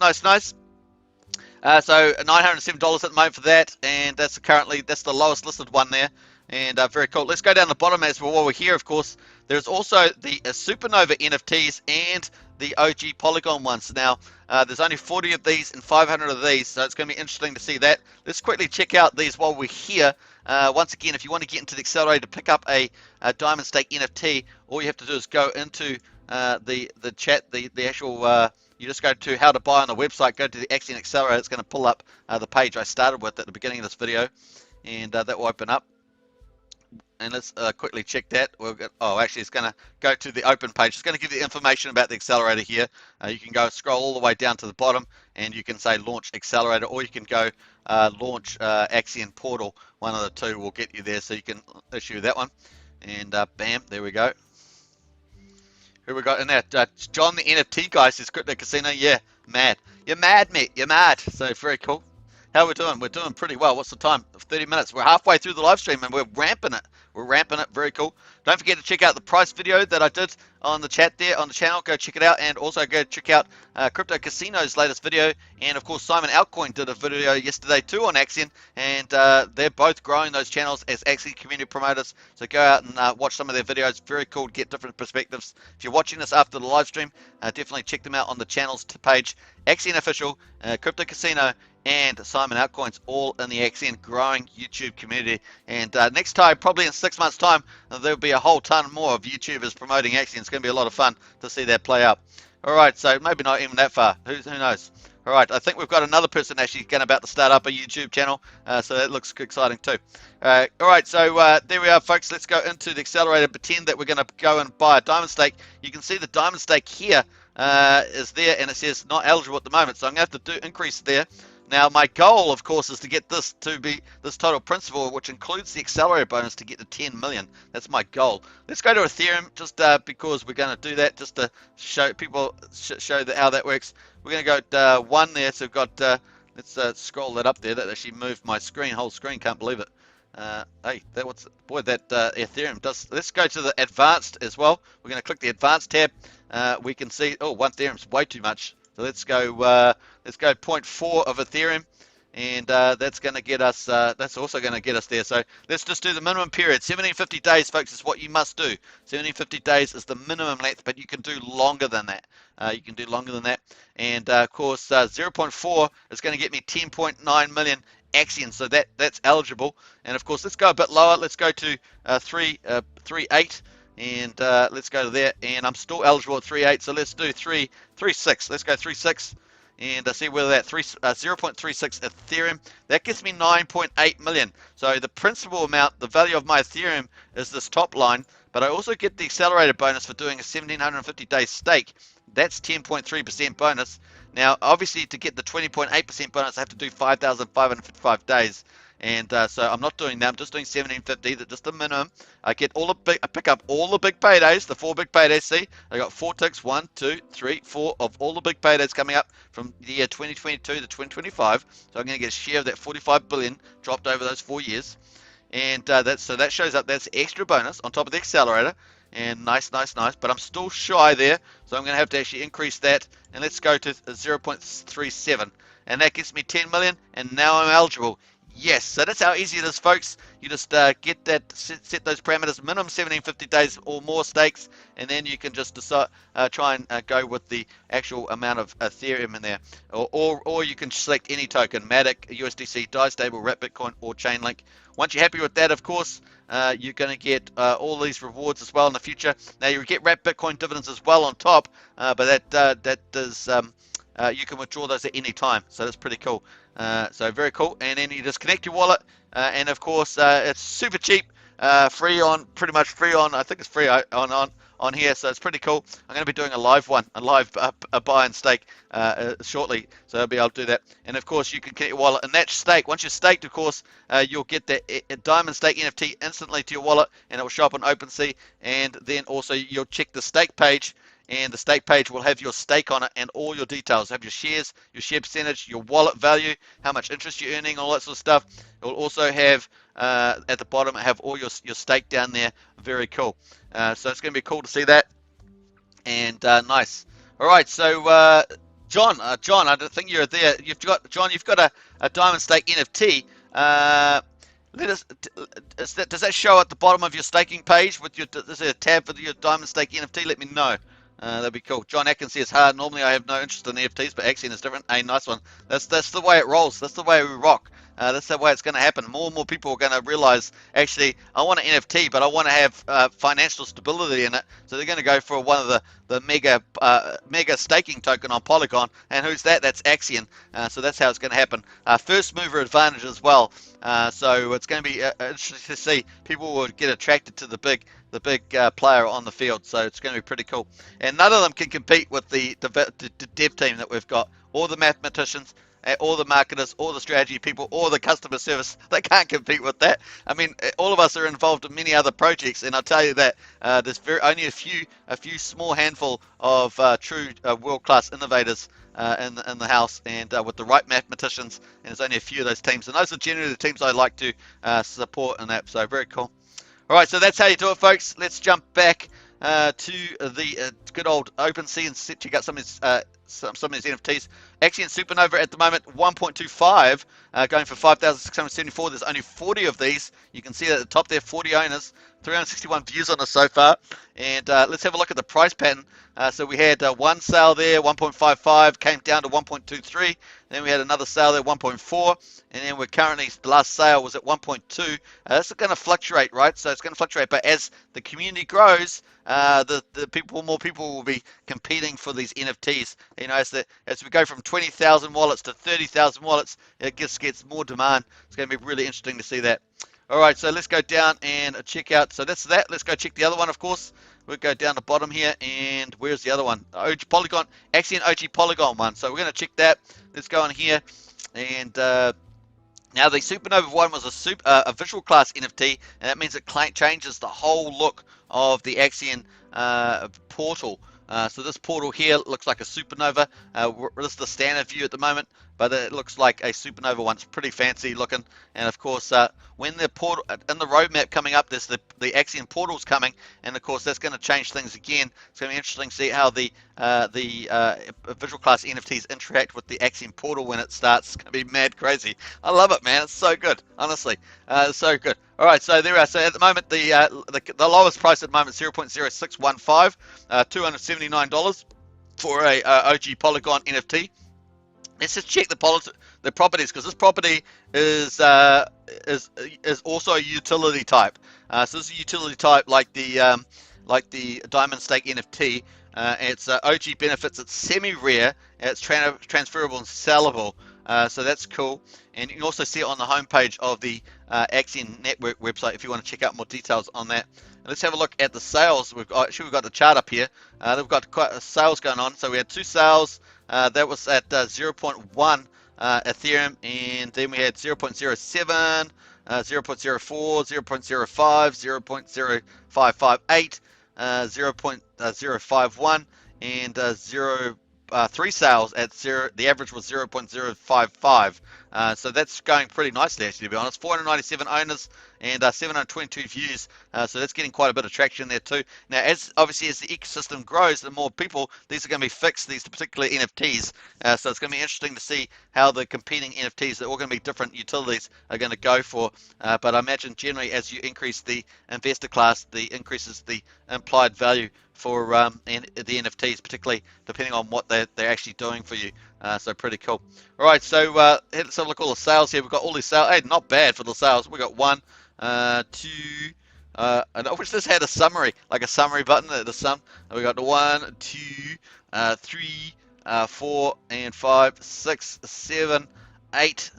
So $907 at the moment for that, and that's the lowest listed one there. And very cool. Let's go down the bottom as well while we're here. Of course, there's also the Supernova NFTs and the OG Polygon ones. Now, there's only 40 of these and 500 of these, so it's going to be interesting to see that. Let's quickly check out these while we're here. Once again, if you want to get into the accelerator to pick up a Diamond Stake NFT, all you have to do is go into the chat, the actual. You just go to how to buy on the website, go to the Axion Accelerator. It's going to pull up the page I started with at the beginning of this video, and that will open up. And let's quickly check that. Actually, it's going to go to the open page. It's going to give you information about the accelerator here. You can go scroll all the way down to the bottom, and you can say launch accelerator, or you can go launch Axion portal. One of the two will get you there, so you can issue that one. And bam, there we go. Who we got in there? John, the NFT guy, says Crypto Casino. Yeah, mad. You're mad, mate. You're mad. So very cool. How are we doing? We're doing pretty well. What's the time? 30 minutes. We're halfway through the live stream, and we're ramping it. We're ramping it. Very cool. Don't forget to check out the price video that I did on the chat there on the channel. Go check it out, and also go check out Crypto Casino's latest video. And of course, Simon Altcoin did a video yesterday too on Axion, and they're both growing those channels as Axion community promoters. So go out and watch some of their videos. Very cool to get different perspectives. If you're watching this after the live stream, definitely check them out on the channels page. Axion Official, Crypto Casino, and Simon Altcoins, all in the Axion growing YouTube community. And next time, probably in 6 months' time, there'll be a whole ton more of YouTubers promoting Axion. It's going to be a lot of fun to see that play out. All right, so maybe not even that far. Who knows? All right, I think we've got another person actually going about to start up a YouTube channel, so that looks exciting too. All right, so there we are, folks. Let's go into the accelerator. Pretend that we're going to go and buy a diamond stake. You can see the diamond stake here is there, and it says not eligible at the moment, so I'm going to have to increase there. Now, my goal, of course, is to get this to be this total principal, which includes the accelerator bonus, to get to 10 million. That's my goal. Let's go to Ethereum, just because we're going to do that, just to show people, show how that works. We're going to go to 1 there, so we've got, let's scroll that up there. That actually moved my screen, whole screen, can't believe it. Hey, that Ethereum does. Let's go to the advanced as well. We're going to click the advanced tab. We can see, oh, 1 Ethereum's way too much. So let's go 0.4 of Ethereum, and that's going to get us. That's also going to get us there. So let's just do the minimum period. 1750 days, folks, is what you must do. 1750 days is the minimum length, but you can do longer than that. You can do longer than that, and of course 0.4 is going to get me 10.9 million Axion, so that's eligible. And of course, let's go a bit lower. Let's go to 3.8. And let's go to there, and I'm still eligible at 3.8, so let's do 3.6. Let's go 3.6 and see whether that 0.36 Ethereum, that gets me 9.8 million. So the principal amount, the value of my Ethereum, is this top line, but I also get the accelerator bonus for doing a 1750 day stake. That's 10.3% bonus. Now, obviously, to get the 20.8% bonus, I have to do 5,555 days. And so I'm not doing that. I'm just doing 1750. That's just the minimum. I get all the big. I pick up all the big paydays. The 4 big paydays. See, I got 4 ticks. 1, 2, 3, 4 of all the big paydays coming up from the year 2022 to 2025. So I'm going to get a share of that 45 billion dropped over those 4 years. And so that shows up. That's extra bonus on top of the accelerator. And nice. But I'm still shy there, so I'm going to have to actually increase that. And let's go to 0.37, and that gets me 10 million. And now I'm eligible. Yes, so that's how easy it is, folks. You just get that, set those parameters, minimum 1750 days or more stakes, and then you can just decide, try and go with the actual amount of Ethereum in there. Or you can select any token, Matic, USDC, DAI Stable, Wrap Bitcoin, or Chainlink. Once you're happy with that, of course, you're going to get all these rewards as well in the future. Now, you get Wrap Bitcoin dividends as well on top, but that does... you can withdraw those at any time, so that's pretty cool. So very cool. And then you just connect your wallet, and of course it's super cheap, free on, pretty much free on. I think it's free on here, so it's pretty cool. I'm going to be doing a live buy and stake shortly, so I'll be able to do that. And of course, you can connect your wallet, and that stake, once you're staked, of course, you'll get that diamond stake NFT instantly to your wallet, and it will show up on OpenSea. And then also you'll check the stake page, and the stake page will have your stake on it and all your details. Have your shares, your share percentage, your wallet value, how much interest you're earning, all that sort of stuff. It will also have at the bottom have all your stake down there. Very cool. So it's going to be cool to see that. And nice. All right. So John, I don't think you're there. You've got a diamond stake NFT. Does that show at the bottom of your staking page with is there a tab for your diamond stake NFT? Let me know. That'd be cool. John Atkins says hard. Normally I have no interest in NFTs, but Axion is different. Hey, nice one. That's the way it rolls. That's the way we rock. That's the way it's going to happen. More and more people are going to realize, actually, I want an NFT, but I want to have financial stability in it. So they're going to go for one of the mega staking token on Polygon. And who's that? That's Axion. So that's how it's going to happen. First mover advantage as well. So it's going to be interesting to see. People will get attracted to the big player on the field. So it's going to be pretty cool. And none of them can compete with the dev team that we've got. All the mathematicians, all the marketers, all the strategy people, all the customer service, they can't compete with that. I mean, all of us are involved in many other projects, and I'll tell you that there's only a few small handful of true world-class innovators in the house, and with the right mathematicians, and there's only a few of those teams, and those are generally the teams I like to support in that. So very cool. All right, so that's how you do it, folks. Let's jump back to the good old OpenSea and check out some of these NFTs. Axion Supernova at the moment 1.25, going for 5,674. There's only 40 of these. You can see at the top there, 40 owners, 361 views on us so far. And let's have a look at the price pattern. So we had one sale there, 1.55, came down to 1.23. Then we had another sale there, 1.4. And then we're currently, the last sale was at 1.2. That's going to fluctuate, right? So it's going to fluctuate. But as the community grows, more people will be competing for these NFTs. You know, as we go from 20,000 wallets to 30,000 wallets, it just gets more demand. It's going to be really interesting to see that. All right, so let's go down and check out. So that's that. Let's go check the other one, of course. We'll go down the bottom here, and where's the other one? OG Polygon, Axion OG Polygon one. So we're going to check that. Let's go on here, and now the Supernova one was a visual class NFT, and that means it changes the whole look of the Axion portal. So this portal here looks like a supernova. This is the standard view at the moment, but it looks like a supernova one. It's pretty fancy looking, and of course, when the portal in the roadmap coming up, there's the Axion portals coming, and of course that's going to change things again. It's going to be interesting to see how the visual class NFTs interact with the Axion portal when it starts. It's going to be mad crazy. I love it, man. It's so good, honestly. It's so good. All right, so there we are. So at the moment, the lowest price at the moment is 0.0615, $279 for a OG Polygon NFT. Let's just check the properties, because this property is also a utility type. So this is a utility type like the Diamond Stake NFT. It's OG benefits. It's semi-rare. It's transferable and sellable. So that's cool. And you can also see it on the homepage of the Axion Network website if you want to check out more details on that. And let's have a look at the sales. We've got the chart up here. We've got quite a sales going on. So we had two sales. That was at 0.1 Ethereum, and then we had 0.07, 0.04, 0.05, 0.0558, 0.051, and 3 sales at the average was 0.055. So that's going pretty nicely, actually, to be honest. 497 owners and 722 views. So that's getting quite a bit of traction there too. Now, obviously as the ecosystem grows, the more people, these are going to be fixed, these particular NFTs. So it's going to be interesting to see how the competing NFTs, they're all going to be different utilities, are going to go for. But I imagine generally as you increase the investor class, the increases the implied value for the NFTs, particularly depending on what they're actually doing for you. So pretty cool. All right, so let's have a look at all the sales here. We've got all these sales. Hey, not bad for the sales. We got 1, 2. I wish this had a summary, like a summary button at the sum. We got the 1, 2, 3, 4, and 5, 6, 7, 8,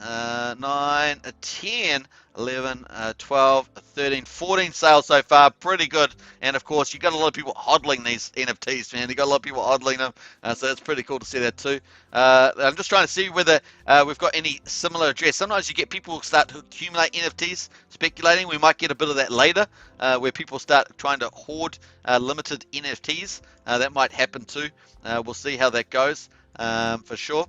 9, 10, 11, 12, 13, 14 sales so far. Pretty good. And of course, you've got a lot of people hodling these NFTs, man. You've got a lot of people hodling them. So that's pretty cool to see that too. I'm just trying to see whether we've got any similar address. Sometimes you get people who start to accumulate NFTs, speculating. We might get a bit of that later, where people start trying to hoard limited NFTs. That might happen too. We'll see how that goes for sure.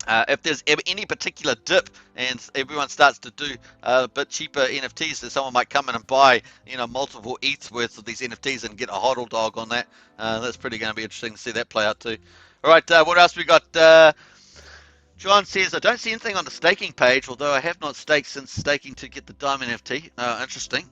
If there's any particular dip and everyone starts to do a bit cheaper NFTs, then someone might come in and buy, multiple ETHs worth of these NFTs and get a hodl dog on that. That's pretty going to be interesting to see that play out too. All right, what else we got? John says, I don't see anything on the staking page, although I have not staked since staking to get the Diamond NFT. Interesting.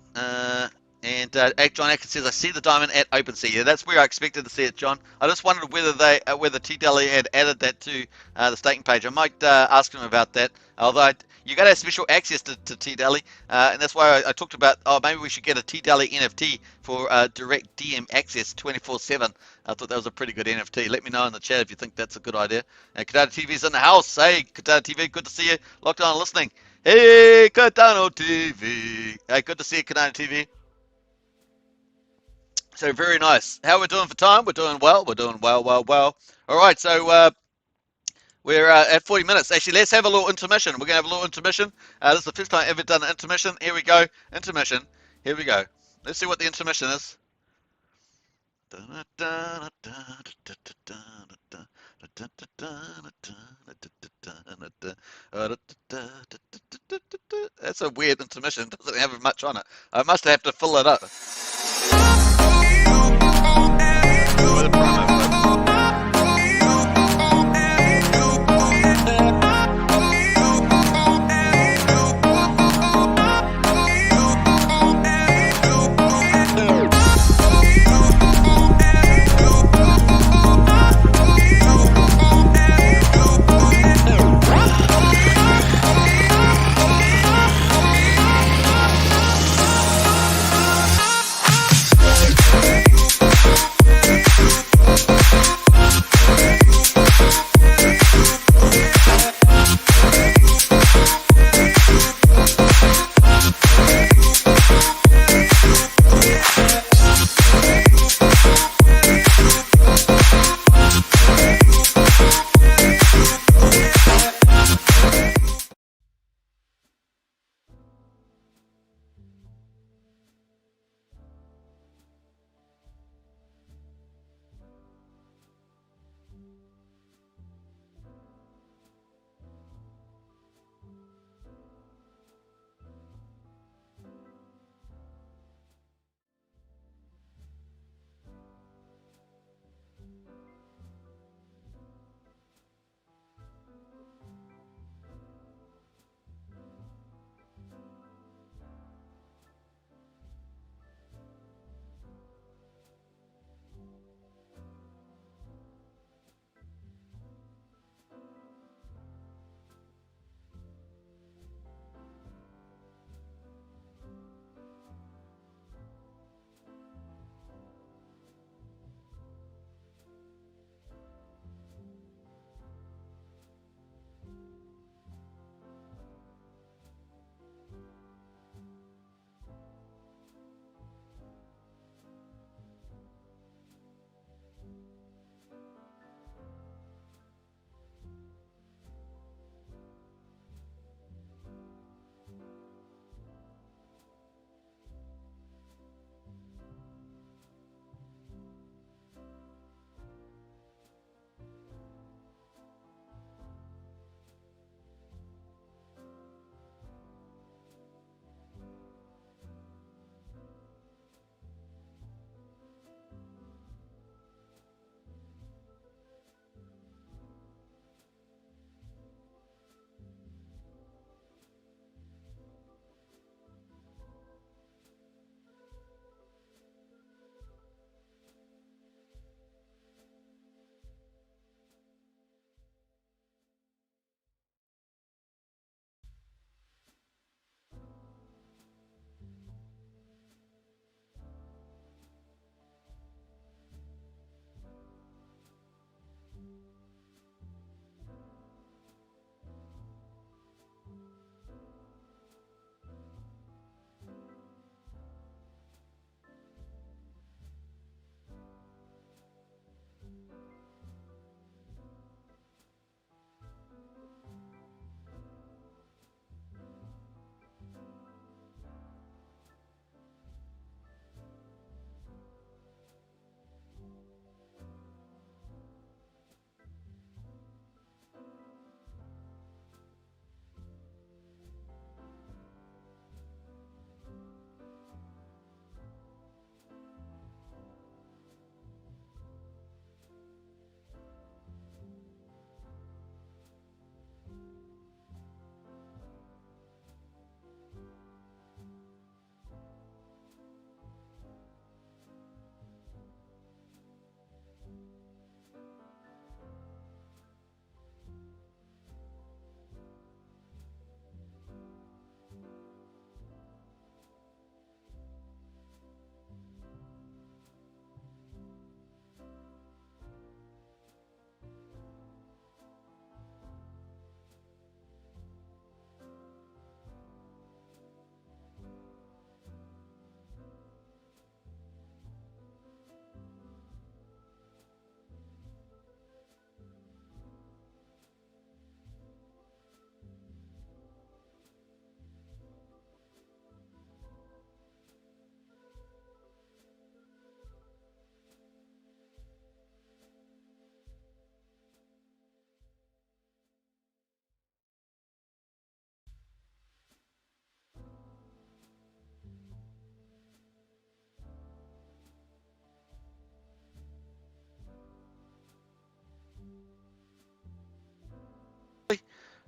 And John Atkins says, I see the Diamond at OpenSea. Yeah, that's where I expected to see it, John. I just wondered whether T-Deli had added that to the staking page. I might ask him about that. Although you got to have special access to T-Deli, and that's why I talked about, maybe we should get a T-Deli NFT for direct DM access 24/7. I thought that was a pretty good NFT. Let me know in the chat if you think that's a good idea. Cardano TV's in the house. Hey, Cardano TV, good to see you. Locked on listening. Hey, Cardano TV. Hey, good to see you, Cardano TV. So very nice. How are we doing for time? We're doing well. We're doing well. All right, so we're at 40 minutes. Actually, let's have a little intermission. We're going to have a little intermission. This is the first time I've ever done an intermission. Here we go. Intermission. Here we go. Let's see what the intermission is. That's a weird intermission. Doesn't have much on it. I must have to fill it up.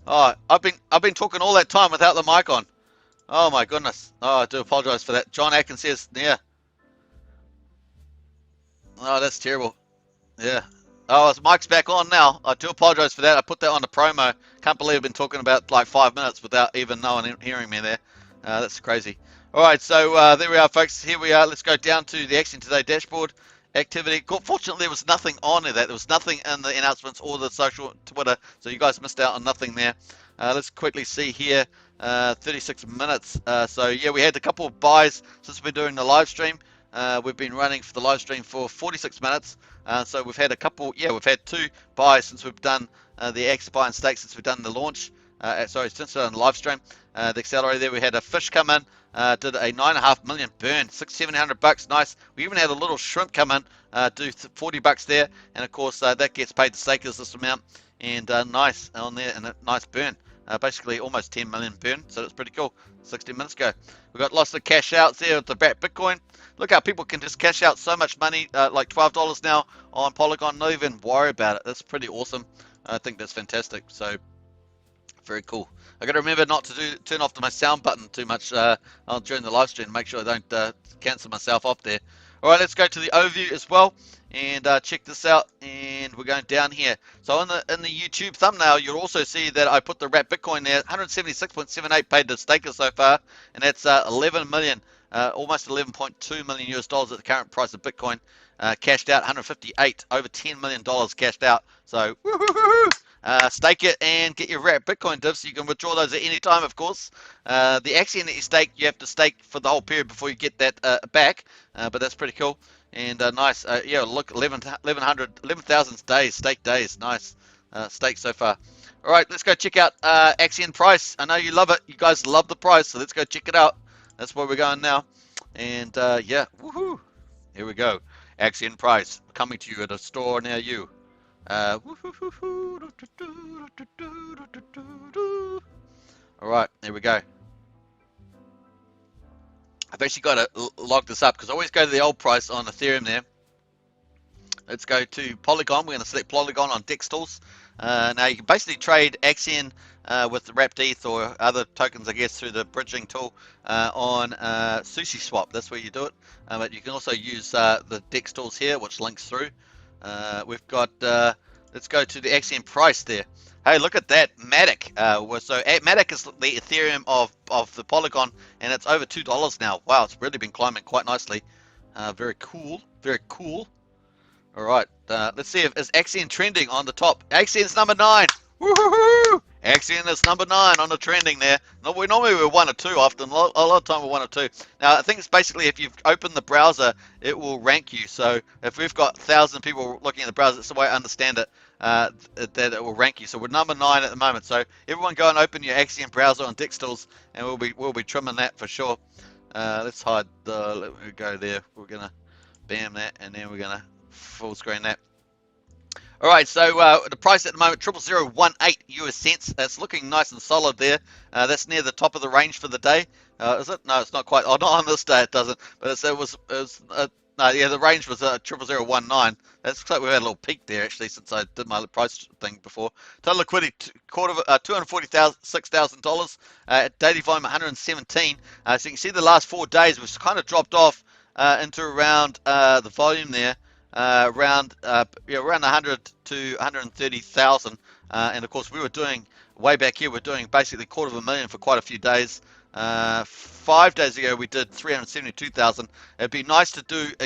Oh, I've been talking all that time without the mic on. Oh my goodness. Oh, I do apologize for that. John Atkins says, yeah. Oh, that's terrible. Yeah. Oh, his mic's back on now. I do apologize for that. I put that on the promo. Can't believe I've been talking about like 5 minutes without even no one hearing me there. That's crazy. All right, so there we are, folks. Here we are. Let's go down to the Axion Today dashboard activity. Fortunately, there was nothing on there. There was nothing in the announcements or the social Twitter, so you guys missed out on nothing there. Let's quickly see here. 36 minutes. So yeah, we had a couple of buys since we're doing the live stream. We've been running for the live stream for 46 minutes. So we've had a couple, yeah, we've had 2 buys since we've done the X buy and stake since we've done the launch. Sorry, since we've done the live stream. The accelerator there, we had a fish come in, did a 9.5 million burn, $700, nice. We even had a little shrimp come in, do $40 there, and of course that gets paid to stakers this amount, and nice on there, and a nice burn. Basically almost 10 million burn, so that's pretty cool. 16 minutes ago. We've got lots of cash outs there with the Bitcoin. Look how people can just cash out so much money, like $12 now on Polygon, not even worry about it. That's pretty awesome. I think that's fantastic. So, very cool. I got to remember not to turn off my sound button too much during the live stream. Make sure I don't cancel myself off there. All right, let's go to the overview as well and check this out. And we're going down here. So in the YouTube thumbnail, you'll also see that I put the wrap Bitcoin there. 176.78 paid to stakers so far, and that's 11 million, almost 11.2 million US dollars at the current price of Bitcoin. Cashed out 158, over $10 million cashed out. So stake it and get your wrap Bitcoin divs. You can withdraw those at any time, of course. The Axion that you stake, you have to stake for the whole period before you get that back. But that's pretty cool and nice. Yeah, look, 11,000 days, stake days, nice stake so far. All right, let's go check out Axion price. I know you love it. You guys love the price, so let's go check it out. That's where we're going now. And yeah, woohoo! Here we go. Axion price coming to you at a store near you. All right, there we go. I've actually got to log this up because I always go to the old price on Ethereum there. Let's go to Polygon. We're going to select Polygon on DEX tools. Now you can basically trade Axion with the wrapped ETH or other tokens, I guess, through the bridging tool on SushiSwap. That's where you do it. But you can also use the DEX tools here, which links through. We've got, let's go to the Axion price there. Hey, look at that, Matic. So Matic is the Ethereum of the Polygon, and it's over $2 now. Wow, it's really been climbing quite nicely. Very cool, very cool. All right, let's see if is Axion trending on the top. Axion's number 9. Woohoo! Axion is number 9 on the trending there. Normally we're 1 or 2 often. A lot of time we're 1 or 2. Now I think it's basically if you've opened the browser, it will rank you. So if we've got 1,000 people looking at the browser, that's the way I understand it. That it will rank you. So we're number 9 at the moment. So everyone go and open your Axion browser on DEX tools, and we'll be trimming that for sure. Let's hide the. Let me go there. We're gonna bam that, and then we're gonna full screen that. All right, so the price at the moment, 0.0018 US cents. That's looking nice and solid there. That's near the top of the range for the day. Is it? No, it's not quite. Oh, not on this day, it doesn't. But it was no, yeah, the range was 0.0019. That's like we had a little peak there actually since I did my price thing before. Total liquidity $246,000. Daily volume 117. So you can see the last 4 days we've kind of dropped off into around the volume there. Around 100 to 130,000, and of course we were doing way back here. We're doing basically $250,000 for quite a few days. 5 days ago we did 372,000. It'd be nice to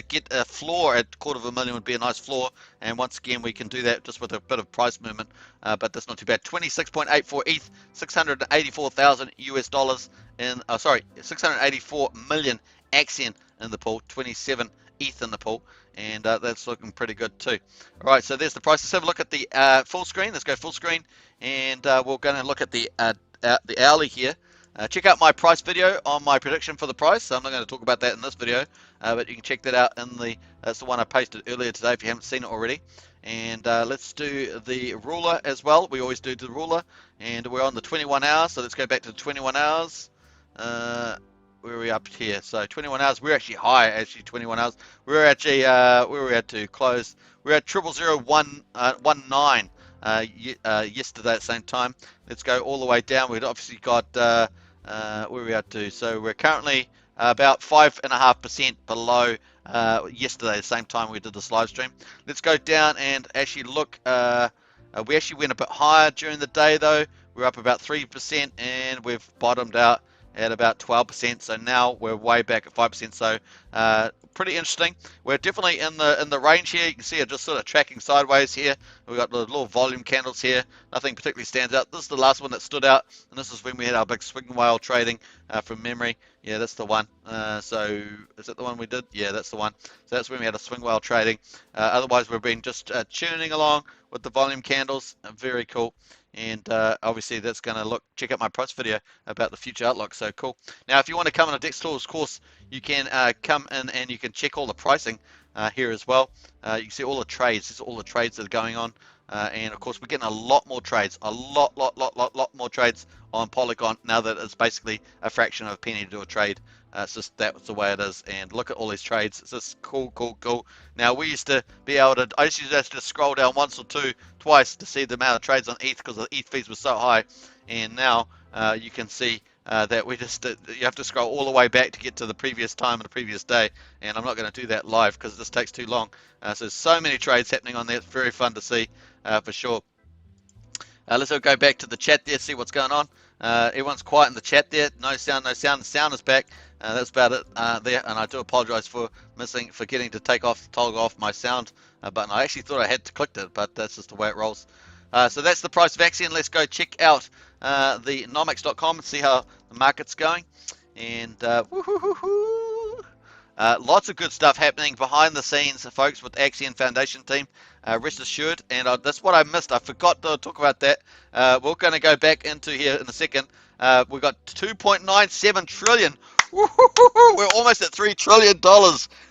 get a floor at $250,000 would be a nice floor, and once again we can do that just with a bit of price movement. But that's not too bad. 26.84 ETH, 684,000 US dollars in. Sorry, 684 million Axion in the pool. 27 ETH in the pool, and that's looking pretty good too. All right, so there's the price. Let's have a look at the full screen. Let's go full screen, and we're going to look at the hourly here. Check out my price video on my prediction for the price. So I'm not going to talk about that in this video, but you can check that out in that's the one I posted earlier today if you haven't seen it already. And let's do the ruler as well. We always do the ruler, and we're on the 21 hours. So let's go back to the 21 hours. Where are we up here? So 21 hours. We're actually high. Actually 21 hours. We're actually where we had to close. We're at 0.0019. yesterday at the same time. Let's go all the way down. We've obviously got where are we at to? So we're currently about 5.5% below yesterday, the same time we did this live stream. Let's go down and actually look. We actually went a bit higher during the day though. We're up about 3% and we've bottomed out at about 12%. So now we're way back at 5%. So pretty interesting. We're definitely in the range here. You can see it just sort of tracking sideways here. We've got the little volume candles here. Nothing particularly stands out. This is the last one that stood out, and this is when we had our big swing whale trading from memory. Yeah, that's the one. So is that the one we did? Yeah, that's the one. So that's when we had a swing whale trading. Otherwise, we've been just tuning along with the volume candles. Very cool. And obviously that's going to check out my price video about the future outlook. So cool. Now, if you want to come on a DEX Tools course, you can come in and you can check all the pricing here as well. You can see all the trades. This is all the trades that are going on. And of course, we're getting a lot more trades, a lot more trades on Polygon now that it's basically a fraction of a penny to do a trade. It's just that's the way it is. And look at all these trades. It's just cool. Now we used to be able to, I used to just scroll down once or twice to see the amount of trades on ETH because the ETH fees were so high. And now you can see that we just you have to scroll all the way back to get to the previous time and the previous day. And I'm not going to do that live because it just takes too long. So there's so many trades happening on there. It's very fun to see for sure. Let's go back to the chat there, see what's going on. Everyone's quiet in the chat there. No sound. The sound is back. That's about it there. And I do apologize for forgetting to toggle off my sound button. I actually thought I had to click it, but that's just the way it rolls. So that's the price of Axion. Let's go check out the nomics.com and see how the market's going. And lots of good stuff happening behind the scenes, folks, with Axion Foundation team. Rest assured, and that's what I missed. I forgot to talk about that. We're going to go back into here in a second. We've got 2.97 trillion. We're almost at $3 trillion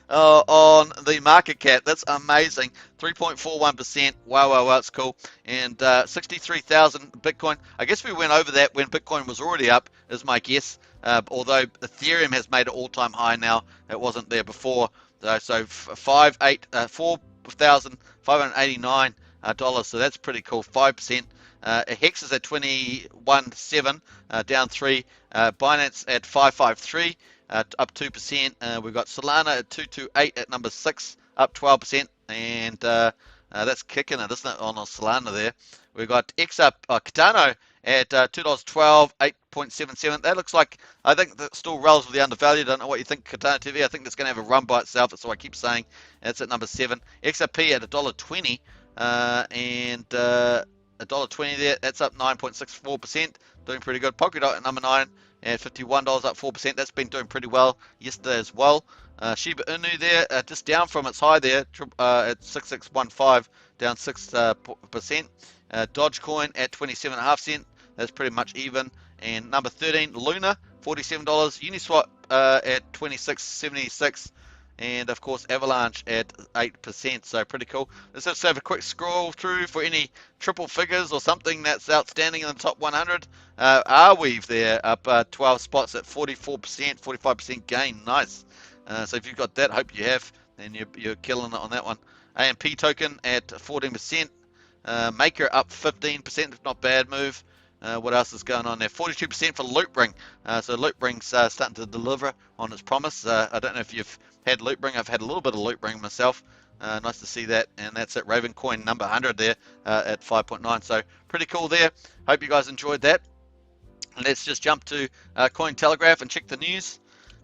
on the market cap. That's amazing. 3.41%. Wow, that's cool. And 63,000 Bitcoin. I guess we went over that when Bitcoin was already up, is my guess. Although Ethereum has made an all-time high now. It wasn't there before. So $4,589. So that's pretty cool. 5%. Hex is at 21.7, down 3. Binance at 553, up 2%. We've got Solana at 228 at number 6, up 12%. And that's kicking it, isn't it, on Solana there. We've got Cardano at $2.12, 8.77. That looks like, I think that's still relatively undervalued. I don't know what you think, Cardano TV. I think that's going to have a run by itself. That's what I keep saying. That's at number 7. XRP at $1.20 and $1.20 there. That's up 9.64%. Doing pretty good. Polkadot at number 9 at $51, up 4%. That's been doing pretty well yesterday as well. Shiba Inu there, just down from its high there at 6615, down 6%. Dogecoin at 27.5 cents. That's pretty much even. And number 13, Luna, $47. Uniswap at 26.76. And of course Avalanche at 8%, so pretty cool. Let's just have a quick scroll through for any triple figures or something that's outstanding in the top 100. Arweave there up 12 spots at 44%, 45% gain. Nice. So if you've got that, hope you have, then you're killing it on that one. AMP token at 14%. Maker up 15%, not bad move. What else is going on there? 42% for Loopring. So Loopring's starting to deliver on its promise. I don't know if you've had Loopring. I've had a little bit of Loopring myself. Nice to see that. And that's at Ravencoin number 100 there at 5.9. So pretty cool there. Hope you guys enjoyed that. Let's just jump to Cointelegraph and check the news.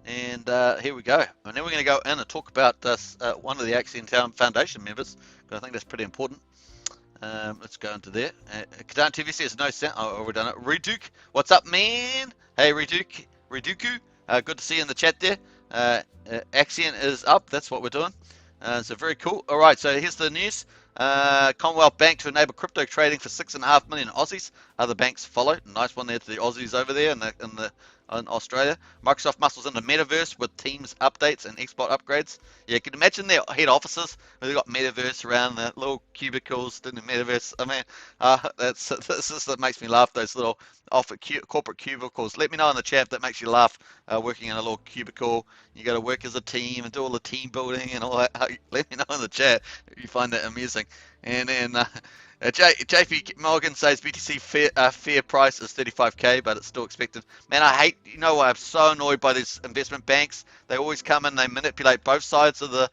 And here we go. And then we're going to go in and talk about this, one of the Axion Foundation members, because I think that's pretty important. Let's go into there. Cardano TV says no sound. Oh, we've done it. Reduke, what's up, man? Hey, Reduku. Good to see you in the chat there. Axion is up. That's what we're doing. So very cool. All right, so here's the news. Commonwealth Bank to enable crypto trading for 6.5 million Aussies. Other banks follow. Nice one there to the Aussies over there in Australia. Microsoft muscles into metaverse with Teams updates and export upgrades. Yeah, you can imagine their head offices where they've got metaverse around the little cubicles in the metaverse. I mean, that makes me laugh, those little corporate cubicles. Let me know in the chat if that makes you laugh, working in a little cubicle. You got to work as a team and do all the team building and all that. Let me know in the chat if you find that amusing. And then JP Morgan says BTC fair price is 35k, but it's still expected. Man, I hate, I'm so annoyed by these investment banks. They always come in, they manipulate both sides of the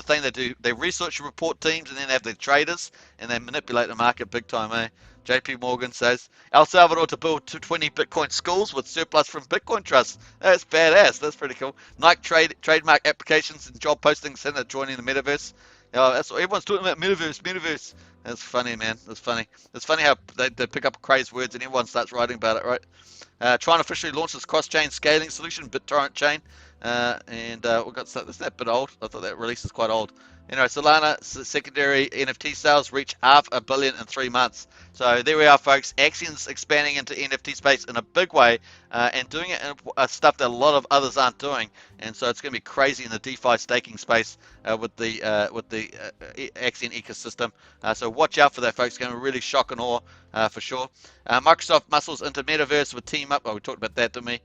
thing. They research report teams and then have their traders, and they manipulate the market big time, eh? JP Morgan says El Salvador to build 20 Bitcoin schools with surplus from Bitcoin trusts. That's badass. That's pretty cool. Nike trademark applications and job postings Senate joining the metaverse. That's what everyone's talking about. Metaverse. That's funny, man. That's funny. It's funny how they pick up crazed words and everyone starts writing about it, right? Trying officially launch this cross-chain scaling solution, BitTorrent chain. And we got that's that bit old. I thought that release is quite old. Anyway, Solana secondary NFT sales reach $500 million in 3 months. So there we are, folks. Axion's expanding into NFT space in a big way, and doing it in stuff that a lot of others aren't doing. And so it's going to be crazy in the DeFi staking space with the Axion ecosystem. So watch out for that, folks. It's going to really shock and awe for sure. Microsoft muscles into metaverse with team up. Oh, we talked about that, didn't we?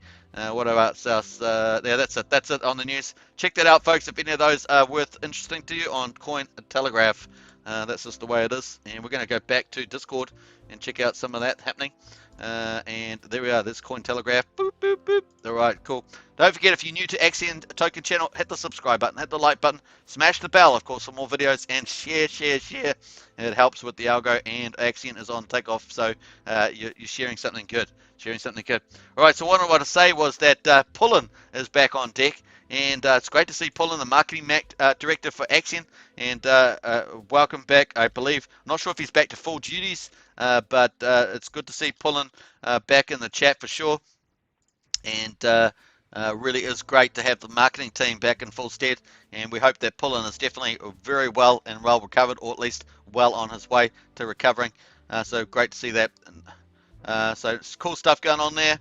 What about else? Yeah, that's it. That's it on the news. Check that out, folks. If any of those are worth interesting to you on Cointelegraph, that's just the way it is. And we're going to go back to Discord and check out some of that happening. And there we are. There's Cointelegraph. Boop, boop, boop. All right, cool. Don't forget, if you're new to Axion Token channel, hit the subscribe button, hit the like button, smash the bell, of course, for more videos, and share. It helps with the algo, and Axion is on takeoff, so you're sharing something good. All right, so what I want to say was that Pullen is back on deck, and it's great to see Pullen, the marketing director for Axion, and welcome back, I believe. I'm not sure if he's back to full duties, but it's good to see Pullen back in the chat for sure. And really is great to have the marketing team back in full stead, and we hope that Pullen is definitely very well and well recovered, or at least well on his way to recovering. So great to see that. So it's cool stuff going on there.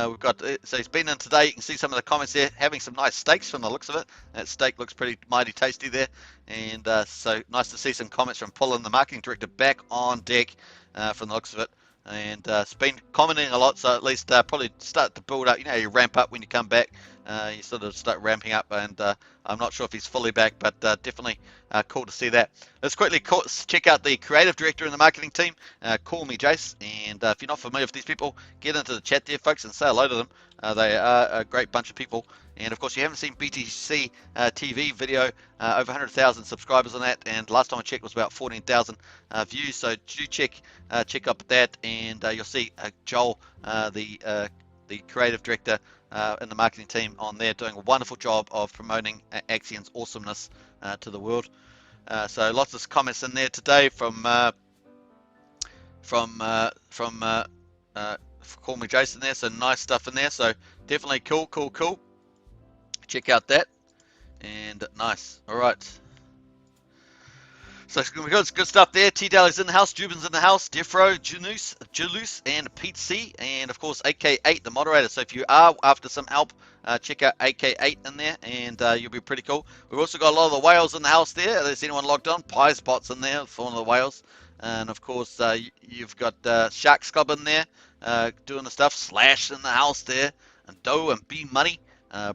We've got, so he's been in today. You can see some of the comments there, having some nice steaks from the looks of it. That steak looks pretty mighty tasty there, and so nice to see some comments from Pullen, the marketing director, back on deck from the looks of it. And it's been commenting a lot, so at least probably start to build up. You ramp up when you come back. You sort of start ramping up, and I'm not sure if he's fully back, but definitely cool to see that. Let's quickly check out the creative director in the marketing team. Call me Jace, and if you're not familiar with these people, get into the chat there, folks, and say hello to them. They are a great bunch of people. And of course, if you haven't seen BTC TV video, over 100,000 subscribers on that, and last time I checked was about 14,000 views. So do check up that, and you'll see Joel, the creative director in the marketing team on there, doing a wonderful job of promoting Axion's awesomeness to the world. So lots of comments in there today from Call Me Jason there. So nice stuff in there. So definitely cool. Check out that, and nice. All right. So we got good stuff there. T-Daly's in the house, Jubin's in the house, Defro, Julus, and Pete C, and of course AK8, the moderator. So if you are after some help, check out AK8 in there, and you'll be pretty cool. We've also got a lot of the whales in the house there. Is anyone logged on? Piespot's in there for one of the whales, and of course you've got Sharks Club in there doing the stuff. Slash in the house there, and Doe and B Money.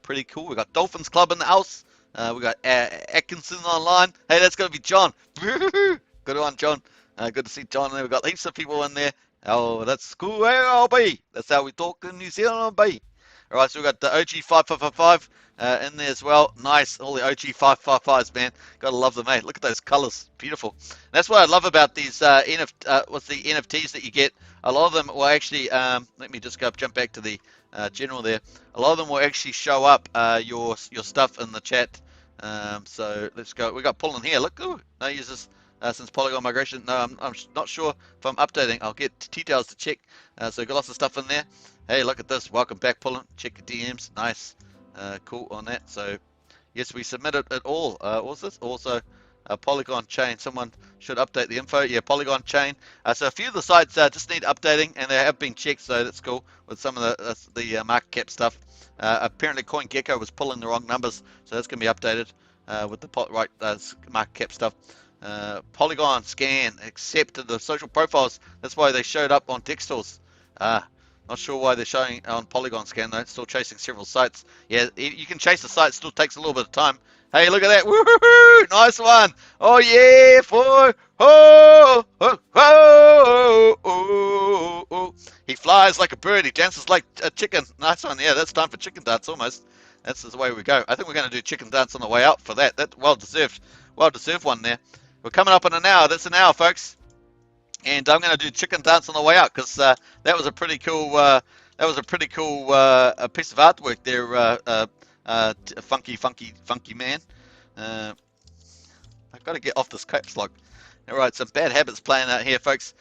Pretty cool. We got Dolphins Club in the house. We got Atkinson online. Hey, that's going to be John. Good one, John. Good to see John. And we've got heaps of people in there. Oh, that's cool. LB. That's how we talk in New Zealand, LB. All right, so we've got the OG 5555 in there as well. Nice. All the OG 555s, man. Got to love them, mate. Look at those colors. Beautiful. And that's what I love about these NFTs that you get. A lot of them will actually, let me just jump back to the general there. A lot of them will actually show up your stuff in the chat. So let's go. We got Pullen here. Look, ooh, no users since Polygon migration. No, I'm not sure if I'm updating. I'll get details to check. So got lots of stuff in there. Hey, look at this. Welcome back, Pullen. Check your DMs. Nice. Cool on that. So yes, we submitted it all. What's this? Also Polygon chain. Someone should update the info. Yeah, Polygon chain. So a few of the sites just need updating, and they have been checked, so that's cool with some of the market cap stuff. Apparently CoinGecko was pulling the wrong numbers, so that's going to be updated with the right market cap stuff. Polygon scan accepted the social profiles. That's why they showed up on Dextools. Not sure why they're showing on Polygon scan though. It's still chasing several sites. Yeah, you can chase the site. It still takes a little bit of time. Hey, look at that. Woohoo! Nice one. Oh, yeah, boy. Oh, oh, oh, oh, oh. He flies like a bird. He dances like a chicken. Nice one. Yeah, that's time for chicken dance almost. That's the way we go. I think we're going to do chicken dance on the way out for that. That well-deserved one there. We're coming up in an hour. That's an hour, folks. And I'm going to do chicken dance on the way out because that was a pretty cool a piece of artwork there, funky man. I've got to get off this caps lock. All right, some bad habits playing out here, folks.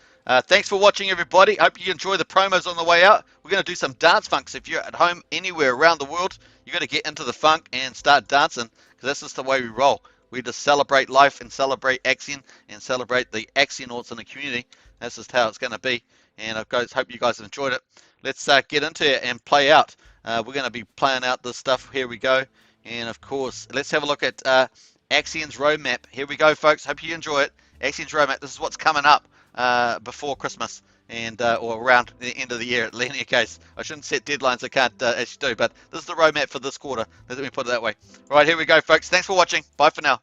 Thanks for watching, everybody. Hope you enjoy the promos on the way out. We're going to do some dance funks. If you're at home anywhere around the world, you got to get into the funk and start dancing because that's just the way we roll. We just celebrate life and celebrate Axion and celebrate the Axionauts in the community. That's just how it's going to be. And I hope you guys have enjoyed it. Let's get into it and play out. We're going to be playing out this stuff. Here we go. And of course, let's have a look at Axion's roadmap. Here we go, folks. Hope you enjoy it. Axion's roadmap. This is what's coming up before Christmas and or around the end of the year. In any case, I shouldn't set deadlines. I can't actually do, but this is the roadmap for this quarter. Let me put it that way. All right, here we go, folks. Thanks for watching. Bye for now.